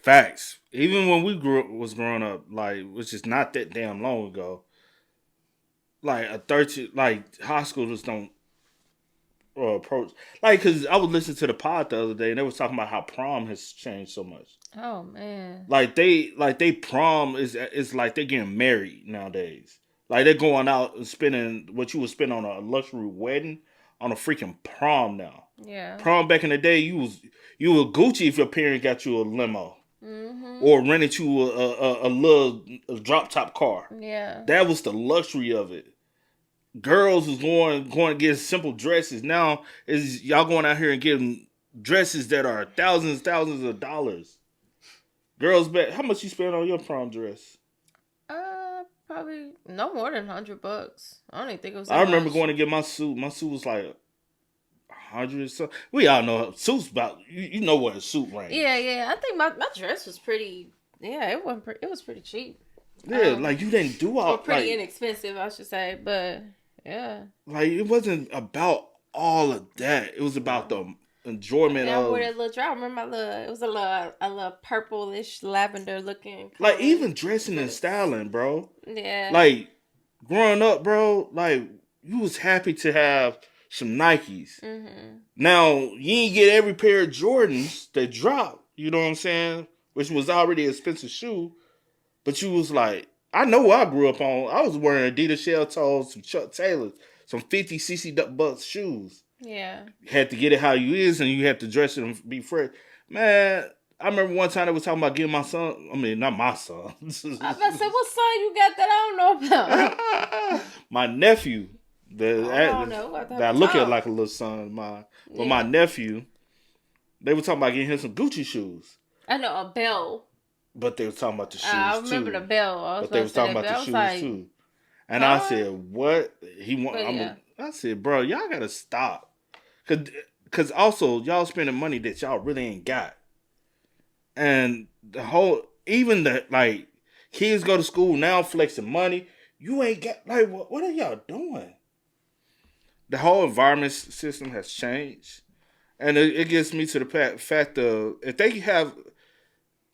Facts. Even when we was growing up, like, which is not that damn long ago, like, high schoolers don't approach. Like, because I was listening to the pod the other day, and they was talking about how prom has changed so much. Oh, man. Like, they prom is like they're getting married nowadays. Like, they're going out and spending what you would spend on a luxury wedding on a freaking prom now. Yeah. Prom back in the day, you were Gucci if your parent got you a limo. Or rented you a little drop top car. Yeah. That was the luxury of it. Girls was going to get simple dresses. Now is y'all going out here and getting dresses that are thousands of dollars. Girls bet how much you spend on your prom dress? Probably no more than $100. I don't even think it was. I remember going to get my suit. My suit was like 100. So we all know suits about you know what a suit range. Yeah. I think my dress was pretty. Yeah, it wasn't. It was pretty cheap. Yeah, like you didn't do all. Or pretty like, inexpensive, I should say. But yeah, like it wasn't about all of that. It was about the enjoyment I of. wore that little dress. I remember my little. It was a little purplish lavender looking. Like color. even dressing and styling, bro. Yeah. Like growing up, bro. Like you was happy to have some Nikes. Mm-hmm. Now you ain't get every pair of Jordans that dropped. You know what I'm saying? Which was already an expensive shoe. But you was like, I know what I grew up on. I was wearing Adidas shell toes, some Chuck Taylors, some 50 cc bucks shoes. Yeah. You had to get it how you is, and you had to dress it and be fresh. Man, I remember one time they was talking about getting my son. I mean, not my son. I was about to say, what son you got that I don't know about? My nephew. I don't know. That I look at like a little son of mine. But my nephew, they were talking about getting him some Gucci shoes. I know, a bell. But they were talking about the shoes too. I remember the bell. But they was talking about the shoes too. And I said, "What he want?" I said, "Bro, y'all gotta stop, cause also y'all spending money that y'all really ain't got, and the whole even the like kids go to school now flexing money. You ain't got like what are y'all doing? The whole environment system has changed, and it gets me to the fact of if they have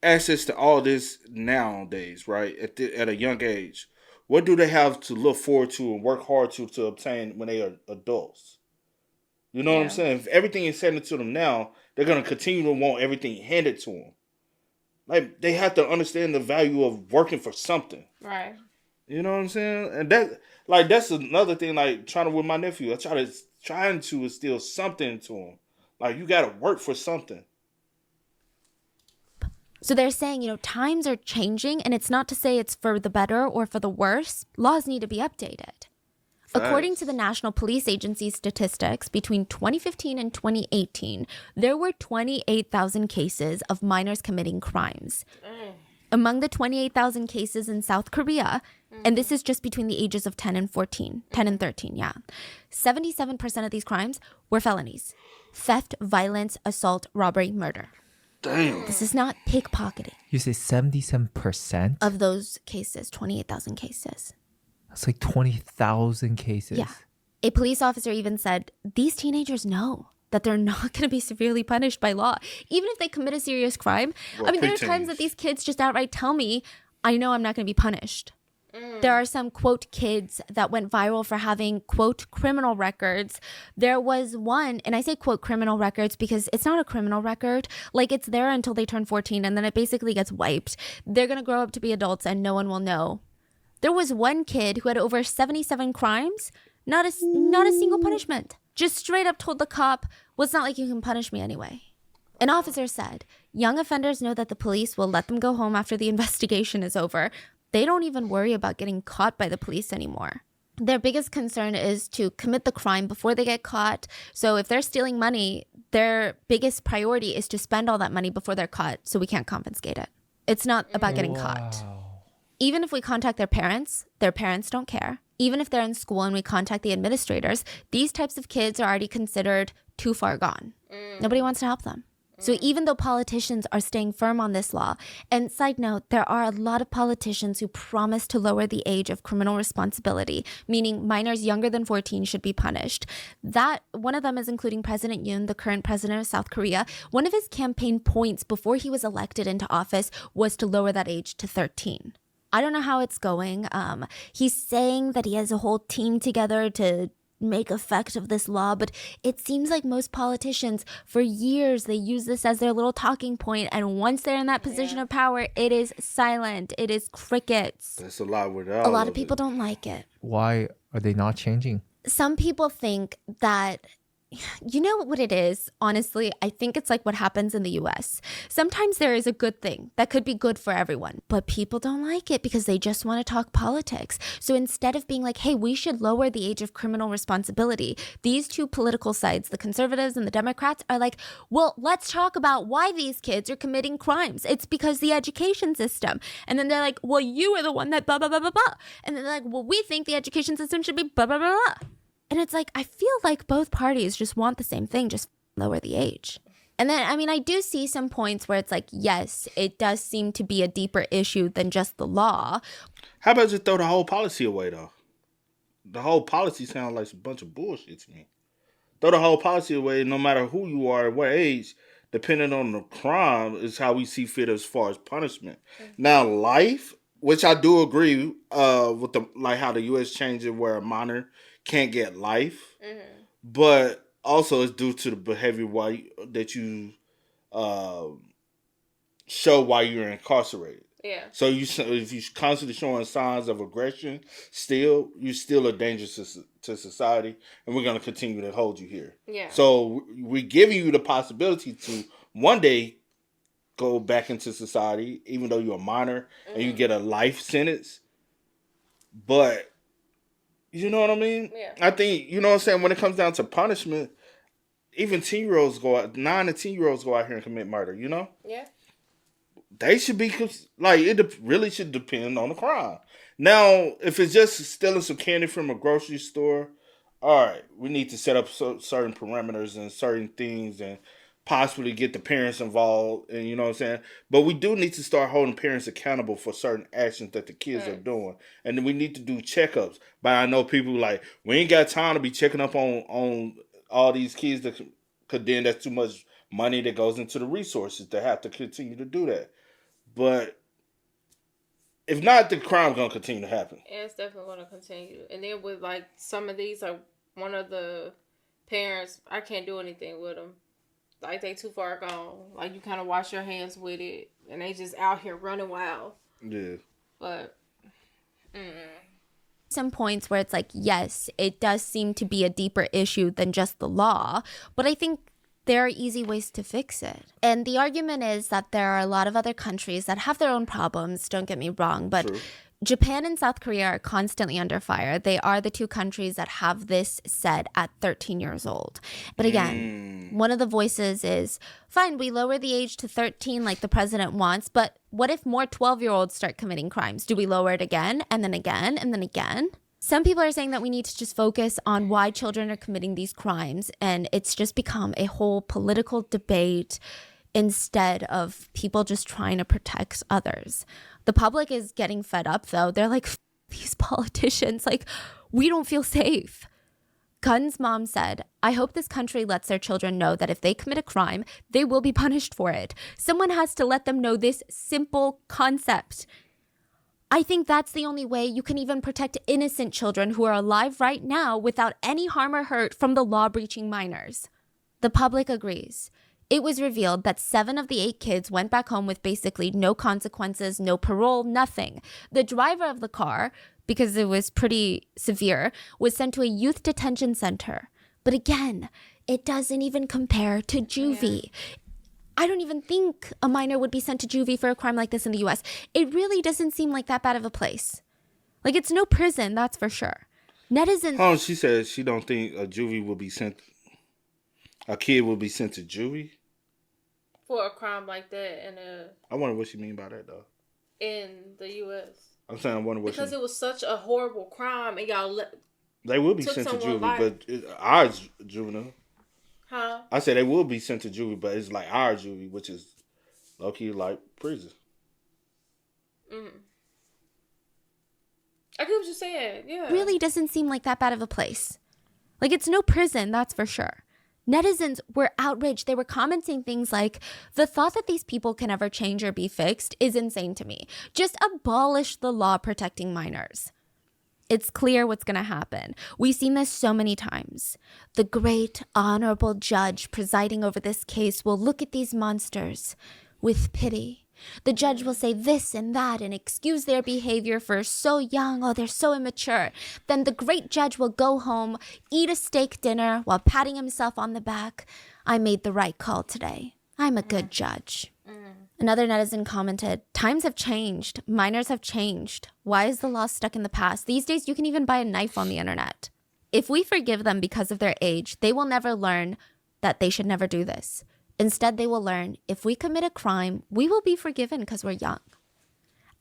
access to all this nowadays, right? At a young age, what do they have to look forward to and work hard to obtain when they are adults? You know what I'm saying? If everything is handed to them now, they're gonna continue to want everything handed to them. Like they have to understand the value of working for something, right? You know what I'm saying? And that's another thing. Like trying to with my nephew, trying to instill something to him. Like you got to work for something. So they're saying, times are changing, and it's not to say it's for the better or for the worse. Laws need to be updated. Facts. According to the National Police Agency statistics, between 2015 and 2018, there were 28,000 cases of minors committing crimes. Among the 28,000 cases in South Korea, and this is just between the ages of 10 and 13, 10 and 13, 77% of these crimes were felonies. Theft, violence, assault, robbery, murder. Damn. This is not pickpocketing. You say 77%? Of those cases, 28,000 cases. That's like 20,000 cases. Yeah. A police officer even said, these teenagers know that they're not going to be severely punished by law. Even if they commit a serious crime. Well, there are times that these kids just outright tell me, I know I'm not going to be punished. There are some, quote, kids that went viral for having, quote, criminal records. There was one, and I say, quote, criminal records because it's not a criminal record. Like, it's there until they turn 14, and then it basically gets wiped. They're going to grow up to be adults, and no one will know. There was one kid who had over 77 crimes, not a single punishment. Just straight up told the cop, well, it's not like you can punish me anyway. An officer said, young offenders know that the police will let them go home after the investigation is over. They don't even worry about getting caught by the police anymore. Their biggest concern is to commit the crime before they get caught. So if they're stealing money, their biggest priority is to spend all that money before they're caught so we can't confiscate it. It's not about getting caught. Even if we contact their parents don't care. Even if they're in school and we contact the administrators, these types of kids are already considered too far gone. Nobody wants to help them. So even though politicians are staying firm on this law, and side note, there are a lot of politicians who promise to lower the age of criminal responsibility, meaning minors younger than 14 should be punished. That one of them is including President Yoon, the current president of South Korea. One of his campaign points before he was elected into office was to lower that age to 13. I don't know how it's going. He's saying that he has a whole team together to make effect of this law, but it seems like most politicians for years they use this as their little talking point, and once they're in that position of power, it is silent. It is crickets. That's a lot with all A lot of people don't like it. Why are they not changing? Some people think that, you know what it is? Honestly, I think it's like what happens in the US. Sometimes there is a good thing that could be good for everyone, but people don't like it because they just want to talk politics. So instead of being like, hey, we should lower the age of criminal responsibility, these two political sides, the conservatives and the Democrats, are like, well, let's talk about why these kids are committing crimes. It's because the education system. And then they're like, well, you are the one that blah, blah, blah, blah, blah. And then they're like, well, we think the education system should be blah, blah, blah, blah. And it's like, I feel like both parties just want the same thing, just lower the age. And then, I mean, I do see some points where it's like, yes, it does seem to be a deeper issue than just the law. How about just throw the whole policy away, though? The whole policy sounds like a bunch of bullshit to me. Throw the whole policy away, no matter who you are, at what age, depending on the crime, is how we see fit as far as punishment. Mm-hmm. Now, life, which I do agree with the like how the U.S. changed it where a minor can't get life, but also it's due to the behavior that you show while you're incarcerated. Yeah. So if you're constantly showing signs of aggression, you're still a danger to society, and we're gonna continue to hold you here. Yeah. So we're giving you the possibility to one day go back into society, even though you're a minor and you get a life sentence, but. You know what I mean? Yeah. I think, you know what I'm saying, when it comes down to punishment, even 9 and 10-year-olds go out here and commit murder, you know? Yeah. They should be, like, it really should depend on the crime. Now, if it's just stealing some candy from a grocery store, all right, we need to set up certain parameters and certain things and possibly get the parents involved, and you know what I'm saying? But we do need to start holding parents accountable for certain actions that the kids are doing. And then we need to do checkups. But I know people like, we ain't got time to be checking up on all these kids, because then that's too much money that goes into the resources to have to continue to do that. But if not, the crime's going to continue to happen. Yeah, it's definitely going to continue. And then with like some of these, like one of the parents, I can't do anything with them. Like, they too far gone. Like, you kind of wash your hands with it. And they just out here running wild. Yeah. But, some points where it's like, yes, it does seem to be a deeper issue than just the law. But I think there are easy ways to fix it. And the argument is that there are a lot of other countries that have their own problems. Don't get me wrong. But true. Japan and South Korea are constantly under fire. They are the two countries that have this set at 13 years old. But again, one of the voices is, fine, we lower the age to 13 like the president wants, but what if more 12-year-olds start committing crimes? Do we lower it again and then again and then again? Some people are saying that we need to just focus on why children are committing these crimes, and it's just become a whole political debate instead of people just trying to protect others. The public is getting fed up, though. They're like, these politicians, like, we don't feel safe. Gun's mom said, I hope this country lets their children know that if they commit a crime, they will be punished for it. Someone has to let them know this simple concept. I think that's the only way you can even protect innocent children who are alive right now without any harm or hurt from the law-breaching minors. The public agrees. It was revealed that 7 of the 8 kids went back home with basically no consequences, no parole, nothing. The driver of the car, because it was pretty severe, was sent to a youth detention center. But again, it doesn't even compare to juvie. Yeah. I don't even think a minor would be sent to juvie for a crime like this in the US. It really doesn't seem like that bad of a place. Like, it's no prison, that's for sure. Netizens... Oh, she said she don't think a juvie will be sent... A kid will be sent to juvie? For a crime like that I wonder what she mean by that, though. In the U.S. I'm saying I wonder what because it was such a horrible crime and y'all they will be sent to juvie, but ours juvenile. Huh? I said they will be sent to juvie, but it's like our juvie, which is low key like prison. I get what you're saying. Yeah. Really doesn't seem like that bad of a place. Like, it's no prison, that's for sure. Netizens were outraged. They were commenting things like, the thought that these people can ever change or be fixed is insane to me. Just abolish the law protecting minors. It's clear what's going to happen. We've seen this so many times. The great, honorable judge presiding over this case will look at these monsters with pity. The judge will say this and that and excuse their behavior for so young, oh, they're so immature. Then the great judge will go home, eat a steak dinner while patting himself on the back. I made the right call today. I'm a good judge. Another netizen commented, times have changed. Minors have changed. Why is the law stuck in the past? These days, you can even buy a knife on the internet. If we forgive them because of their age, they will never learn that they should never do this. Instead, they will learn if we commit a crime, we will be forgiven because we're young.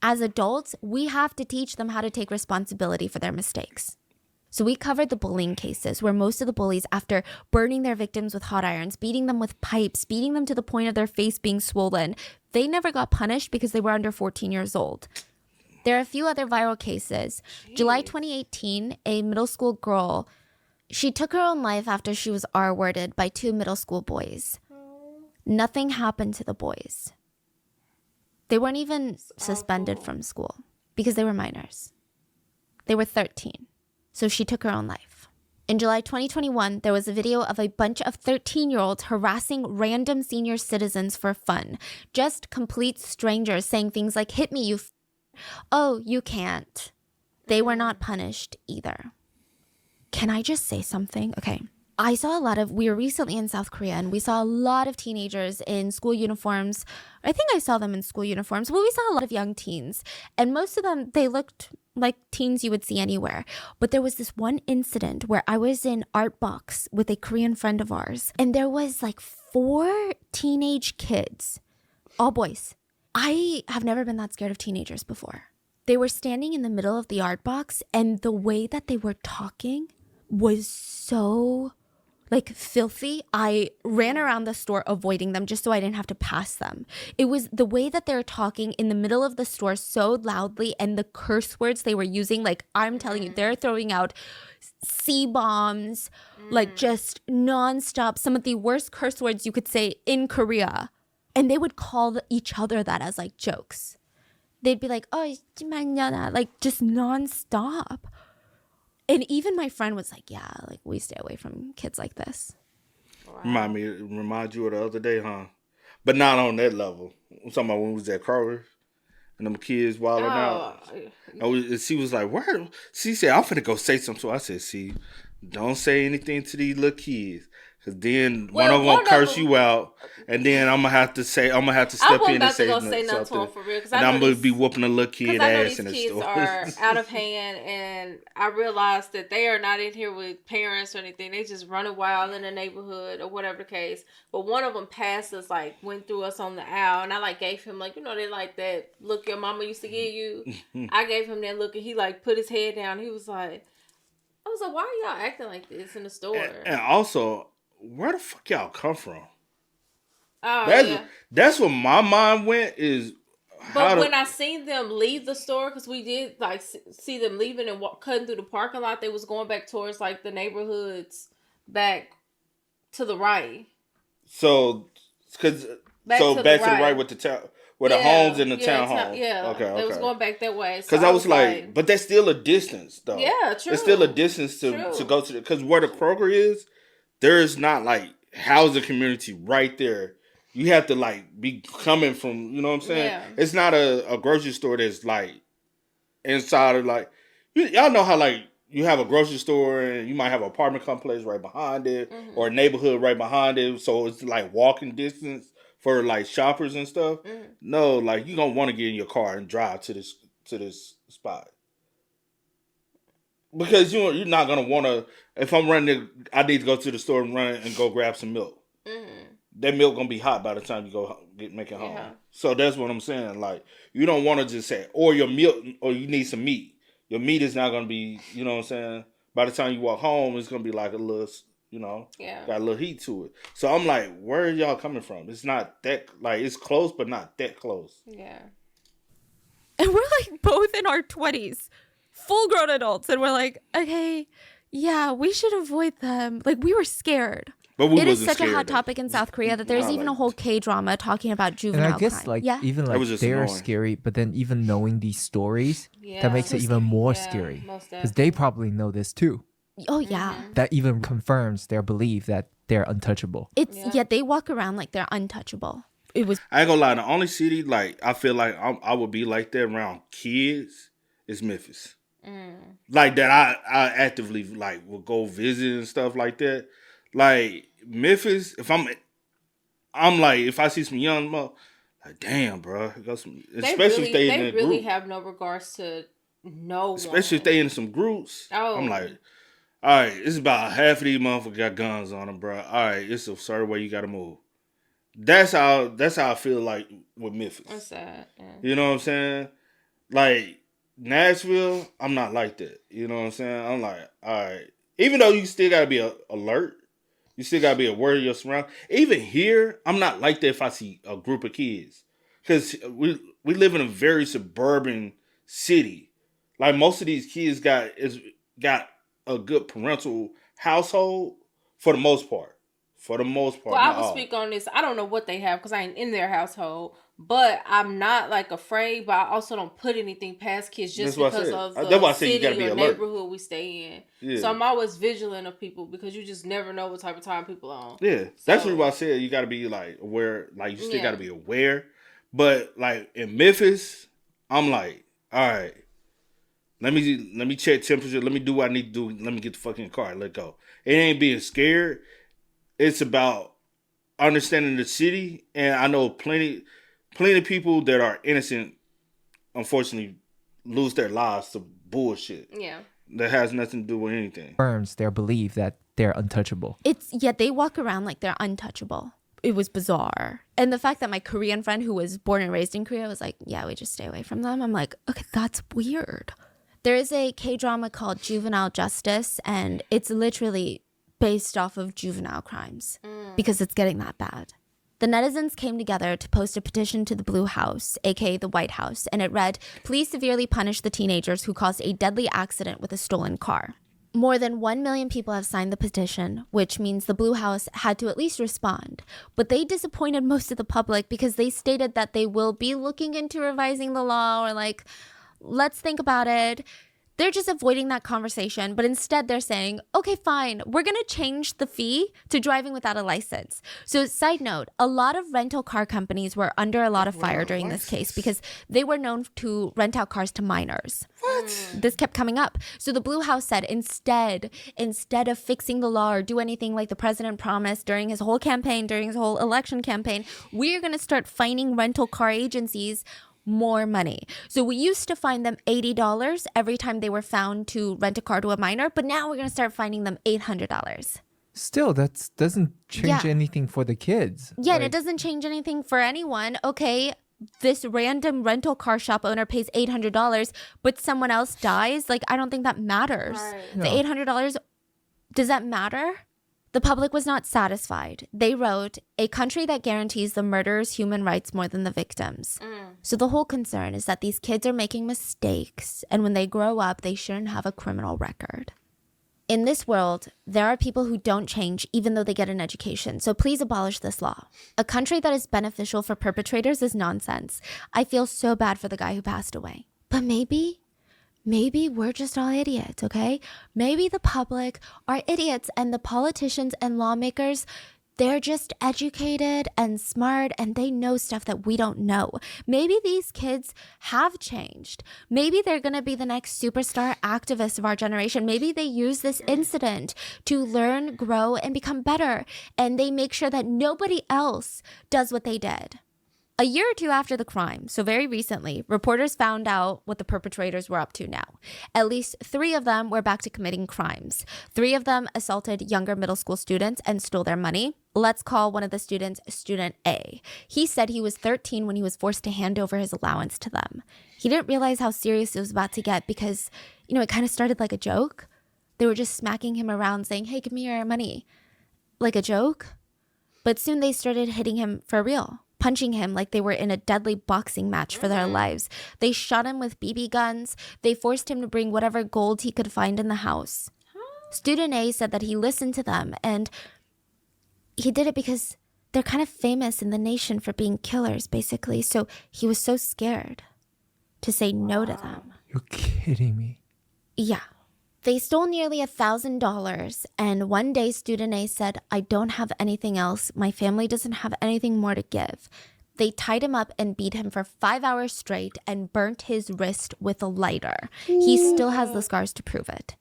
As adults, we have to teach them how to take responsibility for their mistakes. So we covered the bullying cases where most of the bullies, after burning their victims with hot irons, beating them with pipes, beating them to the point of their face being swollen, they never got punished because they were under 14 years old. There are a few other viral cases. July 2018, a middle school girl, she took her own life after she was R-worded by 2 middle school boys. Nothing happened to the boys. They weren't even suspended from school because they were minors. They were 13. So she took her own life. In July 2021, there was a video of a bunch of 13-year-olds harassing random senior citizens for fun. Just complete strangers saying things like, hit me, you oh, you can't. They were not punished either. Can I just say something? Okay. We were recently in South Korea and we saw a lot of teenagers in school uniforms. I think I saw them in school uniforms. Well, we saw a lot of young teens and most of them, they looked like teens you would see anywhere. But there was this one incident where I was in Art Box with a Korean friend of ours and there was like 4 teenage kids, all boys. I have never been that scared of teenagers before. They were standing in the middle of the Art Box and the way that they were talking was so filthy. I ran around the store avoiding them just so I didn't have to pass them. It was the way that they were talking in the middle of the store so loudly and the curse words they were using. Like, I'm telling you, they're throwing out C-bombs, like just nonstop. Some of the worst curse words you could say in Korea. And they would call each other that as like jokes. They'd be like, oh, like just nonstop. And even my friend was like, yeah, like we stay away from kids like this. Wow. Remind you of the other day, huh? But not on that level. I'm talking about when we was at Kroger and them kids wilding out. And she was like, where? She said, I'm finna go say something. So I said, see, don't say anything to these little kids. Cause then one of them gonna curse you out, and then I'm gonna have to step in and say nothing to him for real. And I'm gonna be whooping a little kid ass in the store. I know these kids are out of hand, and I realized that they are not in here with parents or anything. They just running wild in the neighborhood or whatever the case. But one of them passed us, like went through us on the aisle, and I like gave him like, they like that look your mama used to give you. I gave him that look, and he like put his head down. He was like, I was like, why are y'all acting like this in the store? And also, where the fuck y'all come from? Oh, that's what my mind went is. But when I seen them leave the store, because we did like see them leaving and cutting through the parking lot, they was going back towards like the neighborhoods back to the right. So, back to the right with the town, where the homes in the town hall. Okay. They was going back that way. Because I was like, but that's still a distance, though. Yeah, true. It's still a distance to go to because where the Kroger is. There is not like housing community right there. You have to like be coming from, you know what I'm saying? Yeah. It's not a grocery store that's like inside of like, y'all know how like you have a grocery store and you might have an apartment complex right behind it or a neighborhood right behind it. So it's like walking distance for like shoppers and stuff. No, like you gonna want to get in your car and drive to this spot. Because you're not going to want to, if I'm running, I need to go to the store and run and go grab some milk. That milk going to be hot by the time you go make it home. So that's what I'm saying. Like, you don't want to just say, or your milk, or you need some meat. Your meat is not going to be, you know what I'm saying? By the time you walk home, it's going to be like a little Yeah. got a little heat to it. So I'm like, where are y'all coming from? It's not that, like, it's close, but not that close. Yeah. And we're like both in our 20s, full grown adults. And we're like, okay, yeah, we should avoid them. Like, we were scared. But we It is wasn't such a scared, hot though. topic in South Korea that there's Not even a like- whole K-drama talking about And juvenile I guess crime. like yeah. even That like was just they're annoying. scary, but then even knowing these stories, Yeah. that makes it even more Yeah, scary. most Because they probably know this too. Oh, yeah. That even confirms their belief that they're untouchable. It's yeah, they walk around like they're untouchable. It was I ain't gonna lie, the only city, like, I feel like I would be like that around kids is Memphis. Like, that I actively, like, will go visit and stuff like that. Like, Memphis, if I'm like, if I see some young mo, like, damn, bro. Especially if they in that really group. have no regards to no Especially if one. they in some groups. Oh. I'm like, all right, it's about half of these motherfuckers got guns on them, bro. All right, it's a certain way you got to move. That's how I feel like with Memphis. That's sad. Yeah. You know what I'm saying? Like, Nashville, I'm not like that. You know what I'm saying? I'm like, all right. Even though you still got to be alert, you still got to be aware of your surroundings. Even here, I'm not like that if I see a group of kids. Because we live in a very suburban city. Like, most of these kids got a good parental household for the most part. For the most part. Well, I not will all. speak on this. I don't know what they have because I ain't in their household. But I'm not like afraid. But I also don't put anything past kids just That's what I because said. of That's the why I said you city gotta be or alert. neighborhood we stay in. Yeah. So I'm always vigilant of people because you just never know what type of time people are on. Yeah, that's So- why I said you got to be like aware. Like, you still Yeah. got to be aware. But like in Memphis, I'm like, all right, let me check temperature. Let me do what I need to do. Let me get the fucking car. Let go. It ain't being scared. It's about understanding the city, and I know plenty of people that are innocent, unfortunately, lose their lives to bullshit Yeah. that has nothing to do with anything. Confirms their belief that they're untouchable. they walk around like they're untouchable. It was bizarre. And the fact that my Korean friend who was born and raised in Korea was like, yeah, we just stay away from them. I'm like, okay, that's weird. There is a K-drama called Juvenile Justice, and it's literally based off of juvenile crimes because it's getting that bad. The netizens came together to post a petition to the Blue House, aka the White House, and it read, "Please severely punish the teenagers who caused a deadly accident with a stolen car." More than 1 million people have signed the petition, which means the Blue House had to at least respond. But they disappointed most of the public because they stated that they will be looking into revising the law or like, let's think about it. They're just avoiding that conversation, but instead they're saying, okay, fine, we're going to change the fee to driving without a license. So side note, a lot of rental car companies were under a lot of fire during this case because they were known to rent out cars to minors. What? This kept coming up. So the Blue House said instead of fixing the law or do anything like the president promised during his whole campaign, during his whole election campaign, we're going to start fining rental car agencies more money. So we used to fine them $80 every time they were found to rent a car to a minor, but now we're going to start fining them $800. Still, that doesn't change Yeah. anything for the kids. Yeah, and Like, it doesn't change anything for anyone. Okay, this random rental car shop owner pays $800, but someone else dies. Like, I don't think that matters. Right. The No. $800, does that matter? The public was not satisfied. They wrote, "A country that guarantees the murderers human rights more than the victims." So the whole concern is that these kids are making mistakes, and when they grow up, they shouldn't have a criminal record. In this world, there are people who don't change even though they get an education. So please abolish this law. A country that is beneficial for perpetrators is nonsense. I feel so bad for the guy who passed away. But maybe we're just all idiots, okay? Maybe the public are idiots and the politicians and lawmakers, they're just educated and smart and they know stuff that we don't know. Maybe these kids have changed. Maybe they're going to be the next superstar activists of our generation. Maybe they use this incident to learn, grow, and become better. And they make sure that nobody else does what they did. A year or two after the crime, so very recently, reporters found out what the perpetrators were up to now. At least 3 of them were back to committing crimes. 3 of them assaulted younger middle school students and stole their money. Let's call one of the students Student A. He said he was 13 when he was forced to hand over his allowance to them. He didn't realize how serious it was about to get because, it kind of started like a joke. They were just smacking him around saying, hey, give me your money. Like a joke. But soon they started hitting him for real, punching him like they were in a deadly boxing match for their lives. They shot him with BB guns. They forced him to bring whatever gold he could find in the house. Student A said that he listened to them, and he did it because they're kind of famous in the nation for being killers, basically. So he was so scared to say no to them. You're kidding me. Yeah. They stole nearly $1,000, and one day Student A said, I don't have anything else. My family doesn't have anything more to give. They tied him up and beat him for 5 hours straight and burnt his wrist with a lighter. He still has the scars to prove it.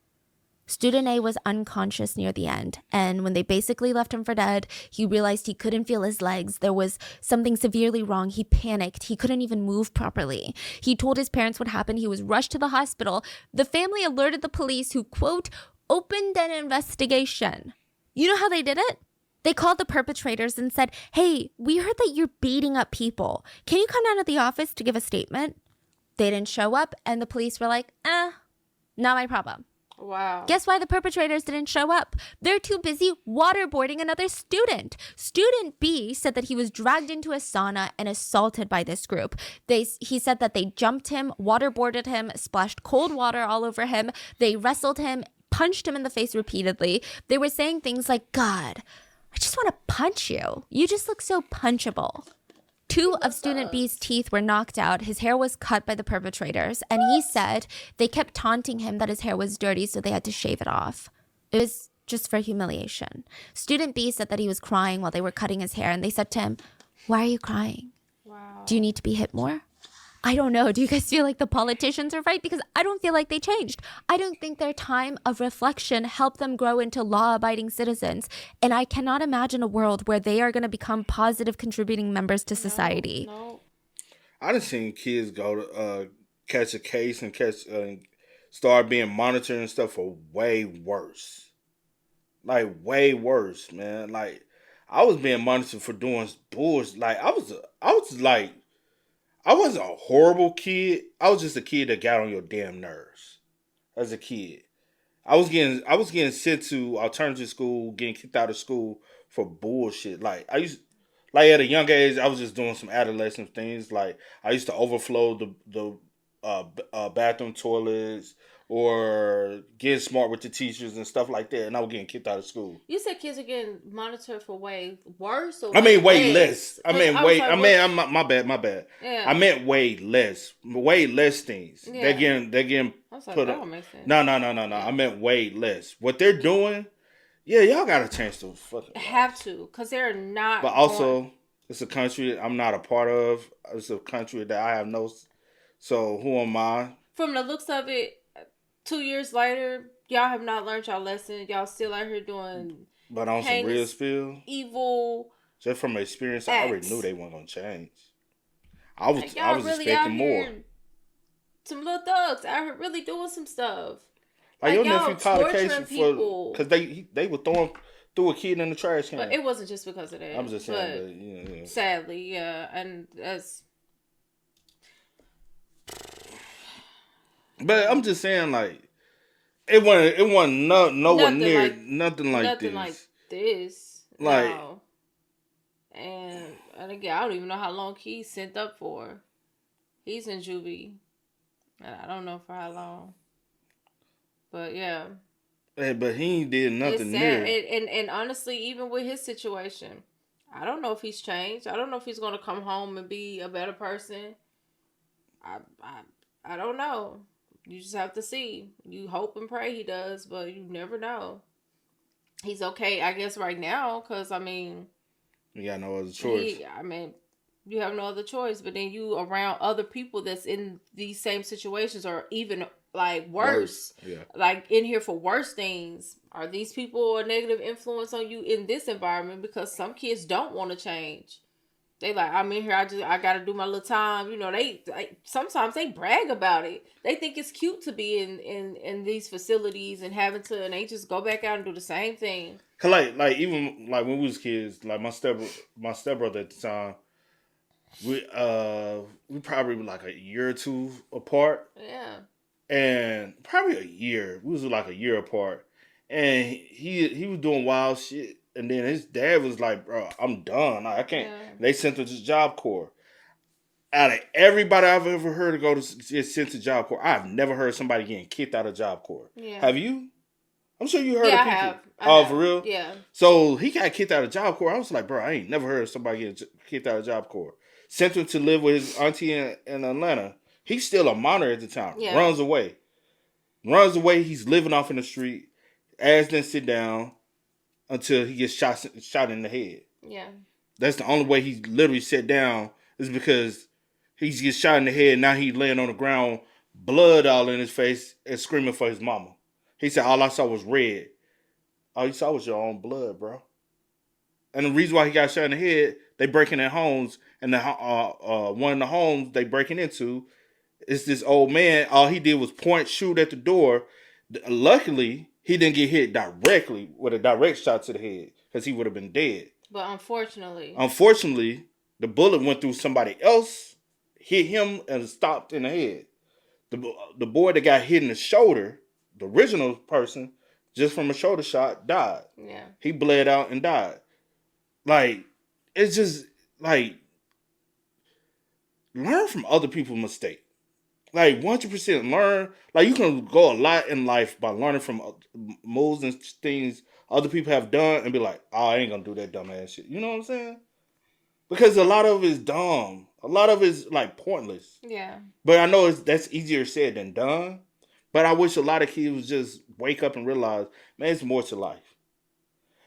Student A was unconscious near the end, and when they basically left him for dead, he realized he couldn't feel his legs. There was something severely wrong. He panicked. He couldn't even move properly. He told his parents what happened. He was rushed to the hospital. The family alerted the police, who, quote, opened an investigation. You know how they did it? They called the perpetrators and said, hey, we heard that you're beating up people. Can you come down to the office to give a statement? They didn't show up, and the police were like, not my problem. Wow. Guess why the perpetrators didn't show up? They're too busy waterboarding another student. Student B said that he was dragged into a sauna and assaulted by this group. He said that they jumped him, waterboarded him, splashed cold water all over him. They wrestled him, punched him in the face repeatedly. They were saying things like, God, I just want to punch you. You just look so punchable. 2 of Student B's teeth were knocked out. His hair was cut by the perpetrators. And he said they kept taunting him that his hair was dirty, so they had to shave it off. It was just for humiliation. Student B said that he was crying while they were cutting his hair. And they said to him, why are you crying? Wow. Do you need to be hit more? I don't know. Do you guys feel like the politicians are right? Because I don't feel like they changed. I don't think their time of reflection helped them grow into law-abiding citizens. And I cannot imagine a world where they are going to become positive contributing members to society. No. I done seen kids go to catch a case and start being monitored and stuff for way worse. Like, way worse, man. Like, I was being monitored for doing bullshit. Like, I wasn't a horrible kid. I was just a kid that got on your damn nerves. As a kid, I was getting sent to alternative school, getting kicked out of school for bullshit. Like, at a young age, I was just doing some adolescent things. Like, I used to overflow the bathroom toilets or get smart with the teachers and stuff like that, and I was getting kicked out of school. You said kids are getting monitored for way worse, or way less. My bad. Yeah. I meant way less things. Yeah. They're getting I was like, put that up. don't make sense. No. I meant way less. What they're doing, yeah, y'all gotta change the fucking. Have to, because they're not. But also, it's a country I'm not a part of. It's a country that I have no. So who am I? From the looks of it, 2 years later, y'all have not learned y'all lesson. Y'all still out here doing. But on some real spill, evil. Just from experience, acts. I already knew they weren't gonna change. I was really expecting more. Some little thugs out here really doing some stuff. Like your nephew caught a case for because they were threw a kid in the trash can. But it wasn't just because of that. I'm just saying, but, yeah. Sadly, yeah, and that's. But I'm just saying, like, it wasn't nowhere near nothing like this. Like, no. And again, I don't even know how long he's sent up for. He's in juvie, and I don't know for how long. But yeah. But he ain't did nothing near. And honestly, even with his situation, I don't know if he's changed. I don't know if he's gonna come home and be a better person. I don't know. You just have to see. You hope and pray he does, but you never know. He's okay, I guess, right now, because, I mean... You got no other choice. You have no other choice, but then you around other people that's in these same situations or even, like, worse. Yeah. Like, in here for worse things. Are these people a negative influence on you in this environment? Because some kids don't want to change. They like, I'm in here, I gotta do my little time. You know, they sometimes they brag about it. They think it's cute to be in these facilities and and they just go back out and do the same thing. Cause like even like when we was kids, like my stepbrother at the time, we probably were like a year or two apart. Yeah. And probably a year. We was like a year apart. and he was doing wild shit. And then his dad was like, "Bro, I'm done. I can't." Yeah. They sent him to Job Corps. Out of everybody I've ever heard to go to get sent to Job Corps, I've never heard somebody getting kicked out of Job Corps. Yeah. Have you? I'm sure you heard Yeah, of I people. have. Oh, for real? Yeah. So he got kicked out of Job Corps. I was like, bro, I ain't never heard of somebody getting kicked out of Job Corps. Sent him to live with his auntie in Atlanta. He's still a minor at the time. Yeah. Runs away. He's living off in the street. Ass didn't sit down until he gets shot in the head. Yeah. That's the only way he literally sat down is because he gets shot in the head. Now he's laying on the ground, blood all in his face, and screaming for his mama. He said, all I saw was red. All you saw was your own blood, bro. And the reason why he got shot in the head, they breaking in homes, and the one of the homes they breaking into is this old man. All he did was shoot at the door. Luckily, he didn't get hit directly with a direct shot to the head because he would have been dead. But unfortunately, the bullet went through somebody else, hit him, and stopped in the head. The boy that got hit in the shoulder, the original person, just from a shoulder shot, died. Yeah. He bled out and died. Like, it's just, like, learn from other people's mistakes. Like, 100% learn. Like, you can go a lot in life by learning from moves and things other people have done and be like, oh, I ain't gonna do that dumb ass shit. You know what I'm saying? Because a lot of it is dumb. A lot of it is, like, pointless. Yeah. But I know that's easier said than done. But I wish a lot of kids would just wake up and realize, man, it's more to life.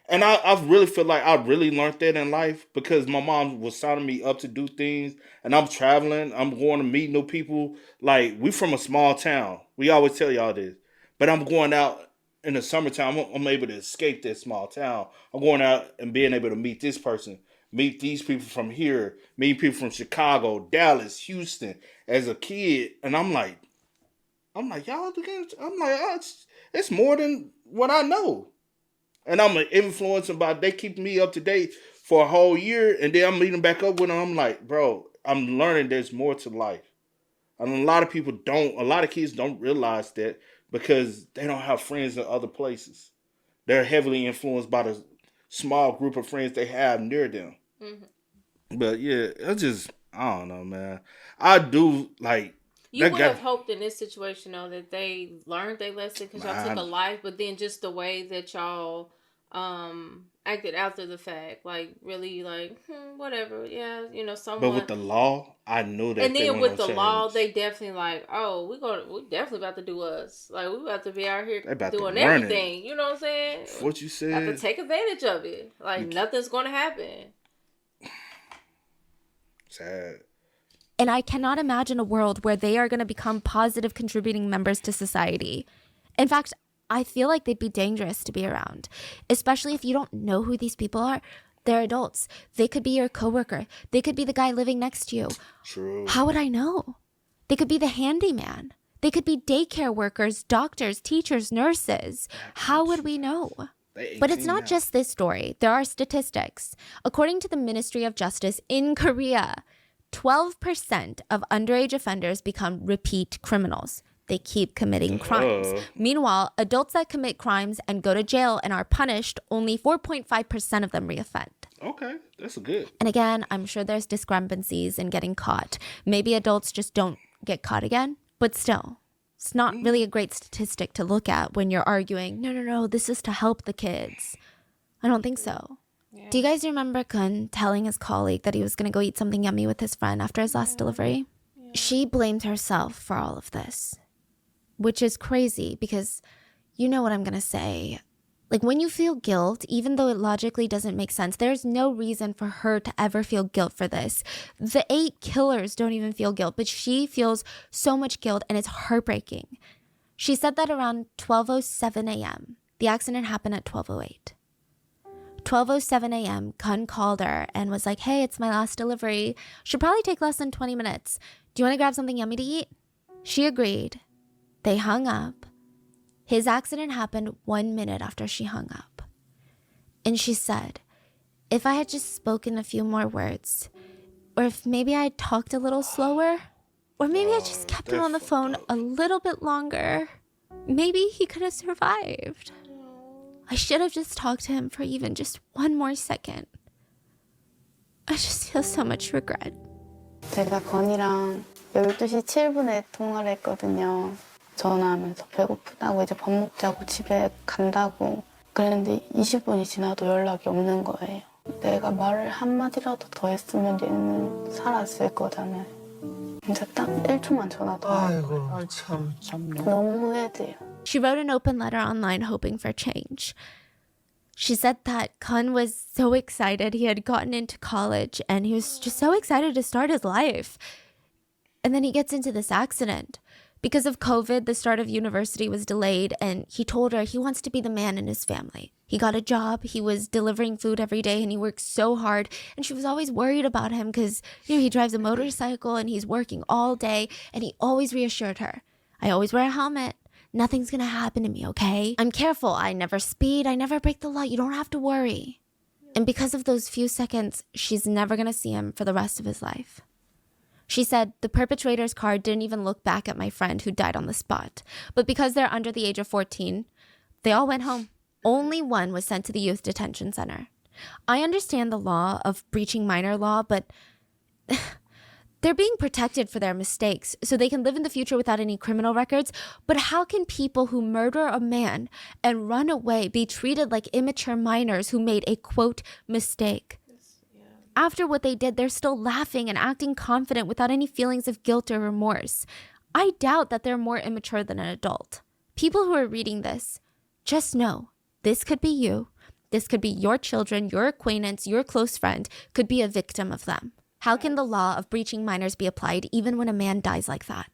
And I really feel like I really learned that in life because my mom was signing me up to do things. And I'm traveling. I'm going to meet new people. Like, we from a small town. We always tell y'all this. But I'm going out in the summertime. I'm able to escape that small town. I'm going out and being able to meet this person. Meet these people from here. Meet people from Chicago, Dallas, Houston as a kid. And I'm like, y'all, oh, it's more than what I know. And I'm influencing by, they keep me up to date for a whole year. And then I'm meeting back up with them. I'm like, bro, I'm learning there's more to life. And a lot of kids don't realize that because they don't have friends in other places. They're heavily influenced by the small group of friends they have near them. Mm-hmm. But yeah, I don't know, man. I do like. You would have hoped in this situation, though, that they learned their lesson because y'all took a life, but then just the way that y'all acted after the fact, like, really, like, whatever, yeah, you know, someone. But with the law, I knew that. And then with the law, they definitely like, oh, we definitely about to do us. Like, we about to be out here doing everything. You know what I'm saying? What you said. Have to take advantage of it. Like, nothing's going to happen. Sad. And I cannot imagine a world where they are going to become positive contributing members to society. In fact, I feel like they'd be dangerous to be around, especially if you don't know who these people are. They're adults. They could be your coworker. They could be the guy living next to you. True. How would I know? They could be the handyman. They could be daycare workers, doctors, teachers, nurses. How would we know? But it's not just this story. There are statistics. According to the Ministry of Justice in Korea, 12% of underage offenders become repeat criminals. They keep committing crimes. Meanwhile, adults that commit crimes and go to jail and are punished, only 4.5% of them reoffend. Okay, that's good. And again, I'm sure there's discrepancies in getting caught. Maybe adults just don't get caught again, but still, it's not really a great statistic to look at when you're arguing, no, this is to help the kids. I don't think so. Yeah. Do you guys remember Kun telling his colleague that he was going to go eat something yummy with his friend after his last delivery? Yeah. She blamed herself for all of this, which is crazy because you know what I'm going to say. Like, when you feel guilt, even though it logically doesn't make sense, there's no reason for her to ever feel guilt for this. The 8 killers don't even feel guilt, but she feels so much guilt, and it's heartbreaking. She said that around 12:07 a.m. The accident happened at 12:08. 12:07 a.m., Kun called her and was like, hey, it's my last delivery. Should probably take less than 20 minutes. Do you want to grab something yummy to eat? She agreed. They hung up. His accident happened 1 minute after she hung up. And she said, if I had just spoken a few more words, or if maybe I had talked a little slower, or maybe I just kept him on the phone a little bit longer, maybe he could have survived. I should have just talked to him for even just one more second. I just feel so much regret. 제가 건이랑 12시 7분에 통화를 했거든요. 전화하면서 배고프다고 이제 밥 먹자고 집에 간다고 그랬는데 20분이 지나도 연락이 없는 거예요. 내가 말을 한마디라도 더 했으면 얘는 살았을 거잖아요. 근데 딱 1초만 전화도 아이고 참 너무 후회돼요. She wrote an open letter online hoping for change. She said that Kun was so excited. He had gotten into college and he was just so excited to start his life. And then he gets into this accident. Because of COVID, the start of university was delayed, and he told her he wants to be the man in his family. He got a job, he was delivering food every day, and he worked so hard. And she was always worried about him because, he drives a motorcycle and he's working all day. And he always reassured her, I always wear a helmet. Nothing's gonna happen to me, okay? I'm careful. I never speed. I never break the law. You don't have to worry. And because of those few seconds, she's never gonna see him for the rest of his life. She said the perpetrator's car didn't even look back at my friend who died on the spot. But because they're under the age of 14, they all went home. Only one was sent to the youth detention center. I understand the law of breaching minor law, but they're being protected for their mistakes so they can live in the future without any criminal records. But how can people who murder a man and run away be treated like immature minors who made a, quote, mistake? After what they did, they're still laughing and acting confident without any feelings of guilt or remorse. I doubt that they're more immature than an adult. People who are reading this, just know this could be you. This could be your children, your acquaintance, your close friend could be a victim of them. How can the law of breaching minors be applied even when a man dies like that?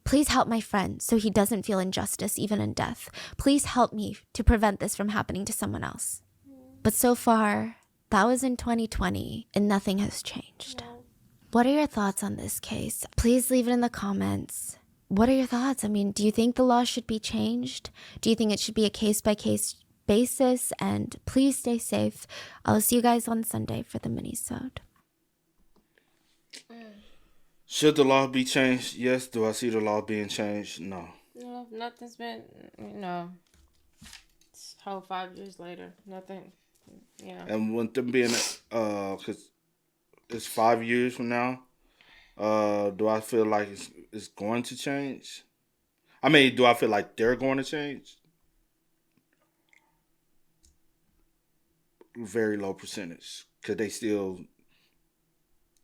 Please help my friend so he doesn't feel injustice even in death. Please help me to prevent this from happening to someone else. But so far, that was in 2020 and nothing has changed. No. What are your thoughts on this case? Please leave it in the comments. What are your thoughts? I mean, do you think the law should be changed? Do you think it should be a case-by-case basis? And please stay safe. I'll see you guys on Sunday for the mini-sode. Should the law be changed? Yes. Do I see the law being changed? No. No, nothing's been, this whole 5 years later, nothing. Yeah. And with them being, because it's 5 years from now, do I feel like it's going to change? I mean, do I feel like they're going to change? Very low percentage, because they still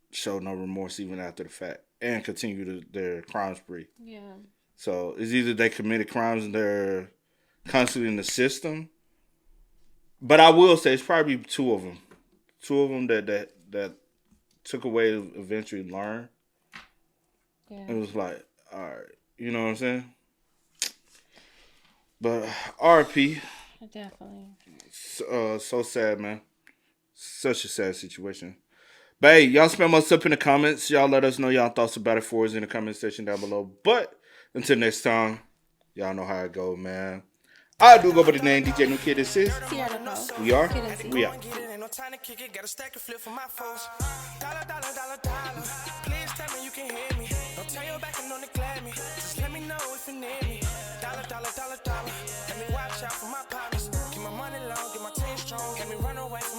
show no remorse even after the fact and continue their crime spree. Yeah. So it's either they committed crimes and they're constantly in the system. But I will say it's probably two of them. Two of them that took away to eventually learn. Yeah. It was like, all right, you know what I'm saying? But RP. Definitely. So sad, man. Such a sad situation. But hey, y'all spam us up in the comments. Y'all let us know y'all thoughts about it for us in the comment section down below. But until next time, y'all know how it go, man. I do go by the name DJ New Kid. This is We Are. We Out. No time to kick it, got a stack of flip for my foes. Dollar, dollar, dollar, dollar. Please tell me you can hear me. Don't turn your back and don't neglect me. Just let me know if you need me. Dollar, dollar, dollar, dollar. Let me watch out for my partners. Keep my money low, get my team strong. Let me run away from